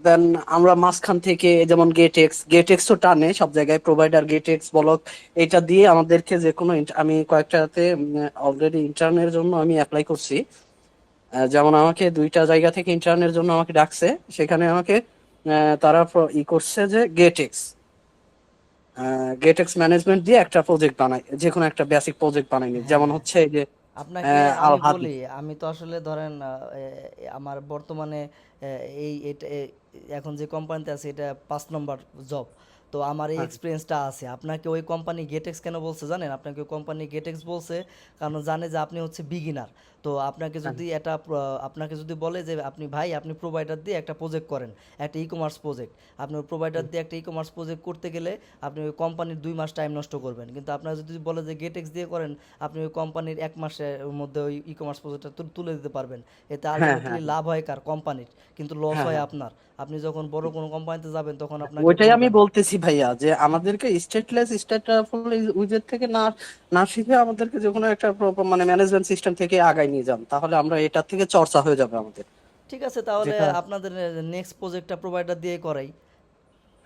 দেন আমরা মাঝখান থেকে যেমন গেটেক্স তো টানে সব জায়গায়, প্রোভাইডার গেটেক্স বলক, এটা দিয়ে আমাদেরকে যে কোনো আমি কয়েকটাতে অলরেডি ইন্টার্নের জন্য আমি অ্যাপ্লাই করছি। যেমন আমাকে 2টা জায়গা থেকে ইন্টার্নের জন্য আমাকে ডাকছে, সেখানে আমাকে তারা করছে যে গেটেক্স ম্যানেজমেন্ট দিয়ে একটা প্রজেক্ট বানাই, যে কোনো একটা বেসিক প্রজেক্ট বানাইনি, যেমন হ্যাঁ, হচ্ছে এই যে আপনাকে আল আমি হাদি। বলি, আমি তো আসলে ধরেন আমার বর্তমানে এই এটা এখন যে কোম্পানিতে আছে এটা 5 নম্বর জব। তো আমার এই হ্যাঁ এক্সপিরিয়েন্সটা আছে। আপনাকে ওই কোম্পানি গেটেক্স কেন বলছে জানেন? আপনাকে ওই কোম্পানি গেটেক্স বলছে কারণ জানে যে আপনি হচ্ছে বিগিনার। তো আপনাকে হ্যাঁ যদি আপনাকে যদি বলে যে আপনি ভাই আপনি প্রোভাইডার দিয়ে একটা প্রজেক্ট করেন, একটা ই কমার্স প্রজেক্ট, আপনি প্রোভাইডার দিয়ে একটা ই কমার্স প্রজেক্ট করতে গেলে আপনি ওই কোম্পানির 2 মাস টাইম নষ্ট করবেন, কিন্তু আপনার যদি বলে যে গেটেক্স দিয়ে করেন, আপনি ওই কোম্পানির 1 মাসের মধ্যে ওই ই কমার্স প্রজেক্টটা তুলে দিতে পারবেন। এতে হ্যাঁ আলটিমেটলি লাভ হয় কার? কোম্পানির, কিন্তু লস হ্যাঁ হয় হ্যাঁ আপনার। আপনি যখন বড় কোনো কোম্পানিতে যাবেন তখন আপনাকে ওইটাই আমি বলবে না। বলতেছি ভাইয়া, যে আমাদেরকে স্টেটফুল উইজের থেকে না না শিখে আমাদেরকে যে কোনো একটা মানে ম্যানেজমেন্ট সিস্টেম থেকে আগায় নিয়ে যান, তাহলে আমরা এটা থেকে চর্চা হয়ে যাবে আমাদের। ঠিক আছে, তাহলে যেটা আপনাদের নেক্সট প্রজেক্টটা প্রোভাইডার দিয়ে করাই।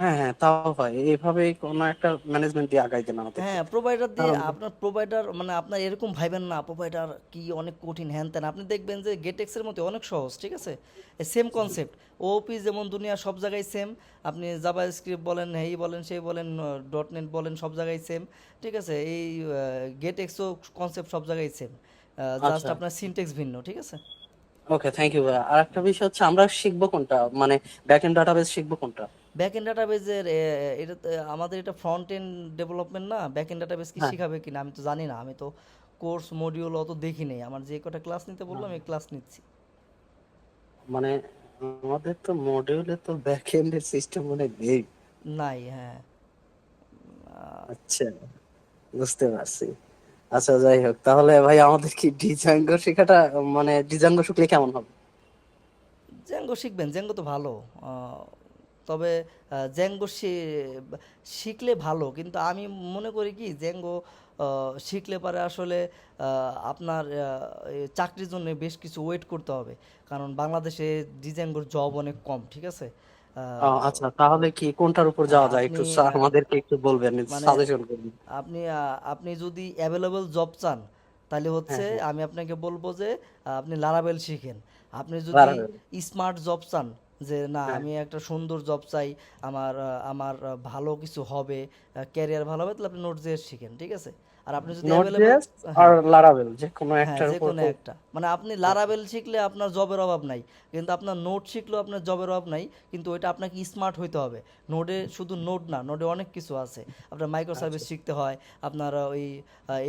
হ্যাঁ হ্যাঁ তাও হয়, এইভাবেই কোনো একটা ম্যানেজমেন্ট দিয়ে আগাই দেন আমাদেরকে। হ্যাঁ, প্রোভাইডার দিয়ে কারণ আপনার প্রোভাইডার মানে আপনার এরকম ভাইবেন না প্রোভাইডার কি অনেক কঠিন হ্যান ত্যান, আপনি দেখবেন যে গেটেক্সের মতো অনেক সহজ, ঠিক আছে? সেম কনসেপ্ট, ওপি যেমন দুনিয়া সব জায়গায় সেম, আপনি জাভা স্ক্রিপ্ট বলেন, হেই বলেন, সেই বলেন, ডট নেট বলেন, সব জায়গায় সেম, ঠিক আছে? এই গেটেক্সও কনসেপ্ট সব জায়গায় সেম, জাস্ট আচ্ছা, আপনার সিনটেক্স ভিন্ন, ঠিক আছে? ওকে, থ্যাংক ইউ ভাইয়া। আর একটা বিষয় হচ্ছে আমরা শিখবো কোনটা, মানে ব্যাক এন্ড ডাটাবেস শিখবো কোনটা? ব্যাক এন্ড ডাটাবেজের এটা আমাদের এটা ফ্রন্ট এন্ড ডেভেলপমেন্ট না, ব্যাক এন্ড ডাটাবেজ কি হ্যাঁ শিখাবে কিনা আমি তো জানি না, আমি তো কোর্স মডিউল অত দেখি নেই, আমার যে কটা ক্লাস নিতে বললাম এই ক্লাস নিচ্ছি। মানে আমাদের তো মডিউলে তো ব্যাক এন্ডের সিস্টেম মানে নেই। নাই, হ্যাঁ। আহ, আচ্ছা, বুঝতে পারছি। আচ্ছা যাই হোক, তাহলে ভাই আমাদের কি ডিজাঙ্গো শেখাটা মানে ডিজাঙ্গো শিখলে কেমন হবে? জ্যাঙ্গো শিখবেন, জ্যাঙ্গো তো ভালো। তবে জ্যাঙ্গো শিখলে ভালো, কিন্তু আমি মনে করি কি জ্যাঙ্গো শিখলে পারে আসলে আপনার এই চাকরির জন্য বেশ কিছু ওয়েট করতে হবে, কারণ বাংলাদেশে ডিজাঙ্গোর জব অনেক কম, ঠিক আছে? আচ্ছা, তাহলে কি কোনটার উপর যাওয়া যায় আপনি একটু আমাদেরকে একটু বলবেন, মানে সাজেশন করবেন। আপনি যদি অ্যাভেলেবল জব চান তাহলে হ্যাঁ হচ্ছে হ্যাঁ আমি আপনাকে বলবো যে আপনি লারাবেল শিখেন। আপনি যদি Laravel, স্মার্ট জব চান, যে না হ্যাঁ আমি একটা সুন্দর জব চাই, আমার ভালো কিছু হবে, ক্যারিয়ার ভালো হবে, তাহলে আপনি নোট জেএস শিখেন, ঠিক আছে? আর আপনি যদি নোট অ্যাভেলেবল, জেএস আর হ্যাঁ, লারাভেল যে কোনো হ্যাঁ, একটার যে উপর কোনো তো। একটা, মানে আপনি লারাবেল শিখলে আপনার জবের অভাব নাই, কিন্তু আপনার নোট শিখলেও আপনার জবের অভাব নাই, কিন্তু ওইটা আপনাকে স্মার্ট হইতে হবে। নোডে শুধু নোড না, নোডে অনেক কিছু আছে, আপনার মাইক্রো আচ্ছা সার্ভিস শিখতে হয়, আপনার ওই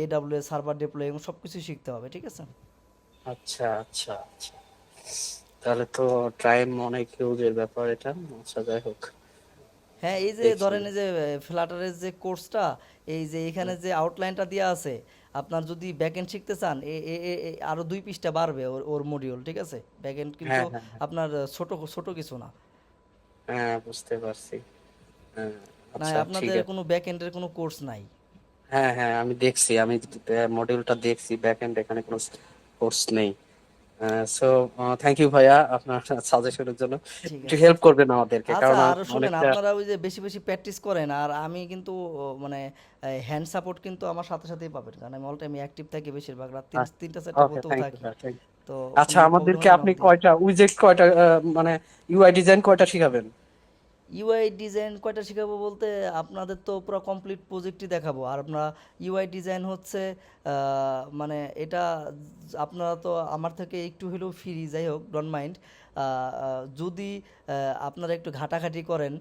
AWS সার্ভার ডিপ্লয় এবং সব কিছু শিখতে হবে, ঠিক আছে? আচ্ছা আচ্ছা আচ্ছা, তাহলে তো টাইম অনেক ইউজের ব্যাপার এটা। আচ্ছা যাই হোক, হ্যাঁ, এই যে দেখি। ধরেন এই যে ফ্লাটারের যে কোর্সটা, এই যে এখানে যে আউটলাইনটা দেওয়া আছে, আপনার যদি ব্যাকএন্ড শিখতে চান আরো 2 পৃষ্ঠা বাড়বে ওর ওর মডিউল, ঠিক আছে? ব্যাকএন্ড কিন্তু হ্যাঁ হ্যাঁ আপনার ছোট ছোট কিছু না। হ্যাঁ বুঝতে পারছি। হ্যাঁ না, আচ্ছা ঠিক আপনাদের আছে। কোনো ব্যাকএন্ডের কোনো কোর্স নাই? হ্যাঁ হ্যাঁ আমি দেখছি, আমি মডিউলটা দেখছি, ব্যাক এন্ড এখানে কোনো কোর্স নেই। সো থ্যাংক ইউ ভাইয়া আপনার সাজেশনের জন্য। ঠিক একটু আছে। হেল্প করবেন আমাদেরকে, আচ্ছা, কারণ আর শুনেন, অনেকটা। আপনারা ওই যে বেশি বেশি প্র্যাকটিস করেন, আর আমি কিন্তু মানে হ্যান্ড সাপোর্ট কিন্তু আমার সাথে সাথেই পাবেন, কারণ আমি অল টাইম অ্যাক্টিভ থাকি, বেশিরভাগ রাত 3টা 4টা ওকে, পর্যন্ত থ্যাংক ইউ থাকি। ভাইয়া, থ্যাংক ইউ। তো আচ্ছা কোনো প্রবলেম আমাদেরকে হলে আপনি নক দিন। কয়টা উইজেট কয়টা মানে ইউআই ডিজাইন কয়টা শিখাবেন? ইউআই ডিজাইন কয়টা শেখাবো বলতে আপনাদের তো পুরো কমপ্লিট প্রজেক্টই দেখাবো। আর আপনারা ইউআই ডিজাইন হচ্ছে মানে এটা আপনারা তো আমার থেকে একটু হলেও ফ্রি, যাই হোক ডোন্ট মাইন্ড। যদি আপনারা একটু ঘাটাঘাটি করেন,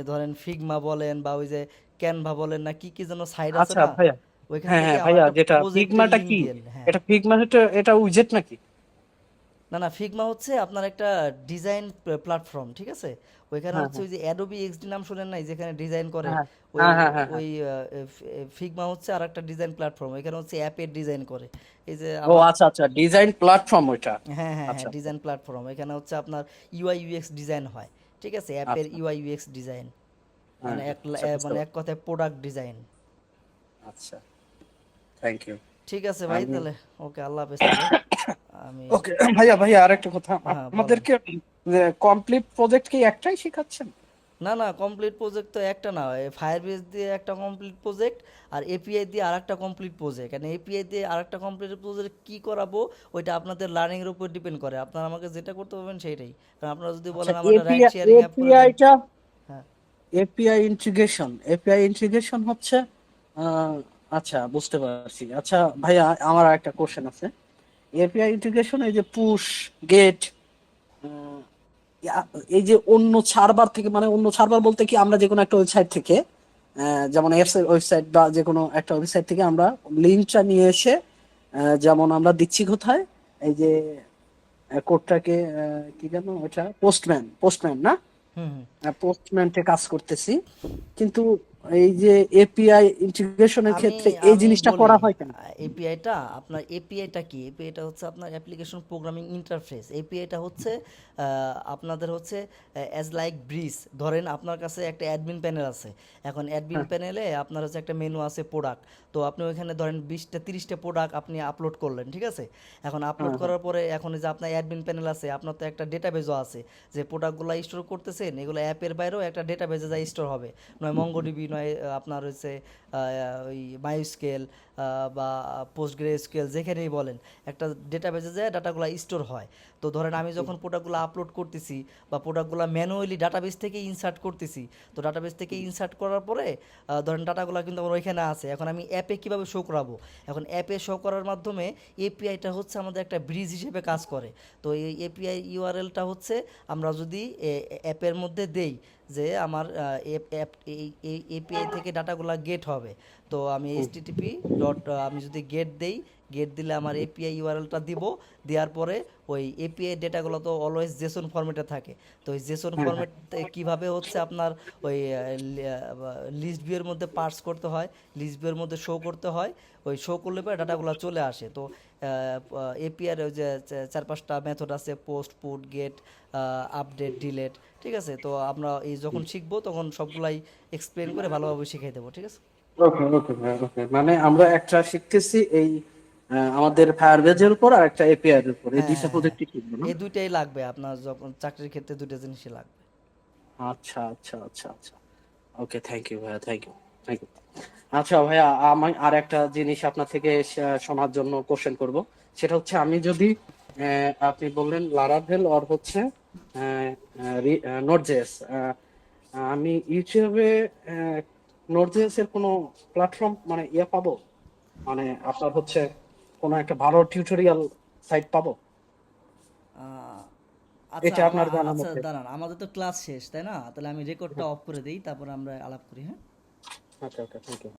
ধরেন ফিগমা বলেন বা ওই যে ক্যানভা বলেন না কি কি যেন সাইট আছে আচ্ছা না, ভাইয়া, ওইখান হ্যাঁ থেকে হ্যাঁ আমার ভাইয়া, একটা যেটা প্রজেক্টের ফিগমাটা লিঙ্ক কি? দিয়েন। হ্যাঁ, এটা ফিগমা, এটা উইজেট নাকি? না না, ফিগমা হচ্ছে আপনার একটা ডিজাইন প্ল্যাটফর্ম, ঠিক আছে? ওইখানে হ্যাঁ হচ্ছে হ্যাঁ ওই যে অ্যাডোবি এক্সডি নাম শুনেন নাই, যেখানে ডিজাইন করে, হ্যাঁ ওই হ্যাঁ হ্যাঁ হ্যাঁ হ্যাঁ। ওই ফিগমা হচ্ছে আর একটা ডিজাইন প্ল্যাটফর্ম, এখানে হচ্ছে অ্যাপের ডিজাইন করে। এই যে ও আমার, আচ্ছা আচ্ছা, ডিজাইন প্ল্যাটফর্ম ওইটা। হ্যাঁ হ্যাঁ হ্যাঁ, আচ্ছা ডিজাইন প্ল্যাটফর্ম, এখানে হচ্ছে আপনার ইউআই ইউএক্স ডিজাইন হয়, ঠিক আছে? অ্যাপের আচ্ছা। ইউআই ইউএক্স ডিজাইন হ্যাঁ মানে হ্যাঁ, আচ্ছা বুঝতে মানে এক পারছি। কথায় প্রোডাক্ট ডিজাইন। আচ্ছা, থ্যাংক ইউ। ঠিক আছে ভাই, আমি তাহলে ওকে, আল্লাহ হাফেজ তাহলে। আমি, ওকে ভাইয়া, ভাইয়া আরেকটা কথা, হ্যাঁ বলেন। আমাদেরকে কমপ্লিট প্রজেক্ট কি একটাই শেখাচ্ছেন? না না, কমপ্লিট প্রজেক্ট তো একটা না, ফায়ারবেস দিয়ে একটা কমপ্লিট প্রজেক্ট আর এপিআই দিয়ে আরেকটা কমপ্লিট প্রজেক্ট। মানে এপিআই দিয়ে আরেকটা কমপ্লিট প্রজেক্ট কি করাবো ওইটা আপনাদের লার্নিং এর উপর ডিপেন্ড করে, আপনারা আমাকে যেটা করতে পারবেন সেইটাই। কারণ আপনারা যদি আচ্ছা, বলেন আমাদের রাইড শেয়ারিং অ্যাপ করে দেন, এপিআইটা, হ্যাঁ এপিআই ইন্টিগ্রেশন হচ্ছে আহ, আচ্ছা বুঝতে পারছি। আচ্ছা ভাইয়া, আমার একটা কোশ্চেন আছে। এপিআই ইন্টিগ্রেশন, এই যে পুশ গেট, এই যে অন্য সার্ভার থেকে, মানে অন্য সার্ভার বলতে কি, আমরা যে কোনো একটা ওয়েবসাইট থেকে, যেমন ওয়েবসাইট বা যে কোনো একটা ওয়েবসাইট থেকে আমরা লিঙ্কটা নিয়ে এসে, যেমন আমরা দিচ্ছি কোথায়, এই যে কোডটাকে, কি জানো ওটা, পোস্টম্যান না, হুম হুম। পোস্টম্যান্টে কাজ করতেছি, কিন্তু এই যে এপিআই ইন্টিগ্রেশনের আমি ক্ষেত্রে এই আমি জিনিসটা বলি, করা হয় কেন? এপিআইটা আপনার, এপিআইটা কি, এপিআইটা হচ্ছে আপনার অ্যাপ্লিকেশন প্রোগ্রামিং ইন্টারফেস। এপিআইটা হচ্ছে আপনাদের হচ্ছে অ্যাজ লাইক ব্রিজ। ধরেন আপনার কাছে একটা অ্যাডমিন প্যানেল আছে, এখন অ্যাডমিন হ্যাঁ প্যানেলে আপনার হচ্ছে একটা মেনু আছে প্রোডাক্ট, তো আপনি ওইখানে ধরেন 20টা 30টা প্রোডাক্ট আপনি আপলোড করলেন, ঠিক আছে? এখন আপলোড হ্যাঁ হ্যাঁ করার পরে এখন এই যে আপনার অ্যাডমিন প্যানেল আছে, আপনার তো একটা ডেটাবেজও আছে, যে প্রোডাক্টগুলো স্টোর করতেছেন, এগুলো অ্যাপের বাইরেও একটা ডেটাবেজে যা স্টোর হবে, নয় মঙ্গোডিবি, নয় আপনার হচ্ছে ওই মাইস্কেল বা পোস্টগ্রেসকিউএল, যেখানেই বলেন, একটা ডেটাবেজে যায় ডাটাগুলো স্টোর হয়। তো ধরেন আমি যখন প্রোডাক্টগুলো আপলোড করতেছি বা প্রোডাক্টগুলো ম্যানুয়ালি ডাটাবেস থেকে ইনসার্ট করতেছি, তো ডাটাবেস থেকে ইনসার্ট করার পরে ধরেন ডাটাগুলো কিন্তু আমার ওইখানে আছে, এখন আমি অ্যাপে কীভাবে শো করাবো? এখন অ্যাপে শো করার মাধ্যমে এপিআইটা হচ্ছে আমাদের একটা ব্রিজ হিসেবে কাজ করে। তো এই এপিআই ইউআরএলটা হচ্ছে আমরা যদি অ্যাপের মধ্যে দেই যে আমার এই এপিআই থেকে ডাটাগুলো গেট হবে, তো আমি এইচটিটিপি ডট, আমি যদি গেট দেই, গেট দিলে আমার এপিআই ইউআরএলটা দিব, দেওয়ার পরে ওই এপিআই ডেটাগুলো তো অলওয়েজ জেসন ফরম্যাটে থাকে, তো ওই জেসন হ্যাঁ হ্যাঁ ফরম্যাট কীভাবে হচ্ছে আপনার ওই লিস্ট ভিউয়ের মধ্যে পার্স করতে হয়, লিস্ট ভিউয়ের মধ্যে শো করতে হয়, ওই শো করলে পরে ডাটাগুলো চলে আসে। তো এপিআর ওই যে 4-5টা মেথড আছে, post, put, get, update, delete, ঠিক আছে? তো আমরা এই যখন শিখবো তখন সবগুলাই এক্সপ্লেন করে ভালোভাবে শিখিয়ে দেবো, ঠিক আছে? ওকে ওকে ভাই, ওকে, মানে আমরা একটা শিখতেছি এই আমাদের ফায়ারবেজের উপর, আর একটা এপিআই এর উপর, এই হ্যাঁ দুইটা হ্যাঁ হ্যাঁ, প্রজেক্টই শিখবো না? এই দুইটাই লাগবে আপনার যখন চাকরির ক্ষেত্রে, দুইটা জিনিসই লাগবে। আচ্ছা আচ্ছা আচ্ছা আচ্ছা, ওকে, থ্যাংক ইউ ভাইয়া, থ্যাংক ইউ, থ্যাংক ইউ। আচ্ছা ভাইয়া, আমি আর একটা জিনিস আপনার থেকে শোনার জন্য কোশ্চেন করব। সেটা হচ্ছে, আমি যদি আপনি বললেন লারাভেল আর হচ্ছে নোট জেএস, আমি ইউটিউবে নোট জেএস এর কোনো প্ল্যাটফর্ম, মানে ইয়ে পাবো, মানে আপনার হচ্ছে কোনো একটা ভালো টিউটোরিয়াল সাইট পাবো? আহ, আচ্ছা এটা আপনার জানার আচ্ছা মধ্যে। দাঁড়ান, আমাদের তো ক্লাস শেষ তাই না? তাহলে আমি রেকর্ডটা অফ করে দিই, তারপর আমরা আলাপ করি, হ্যাঁ? ওকে ওকে, থ্যাংক ইউ।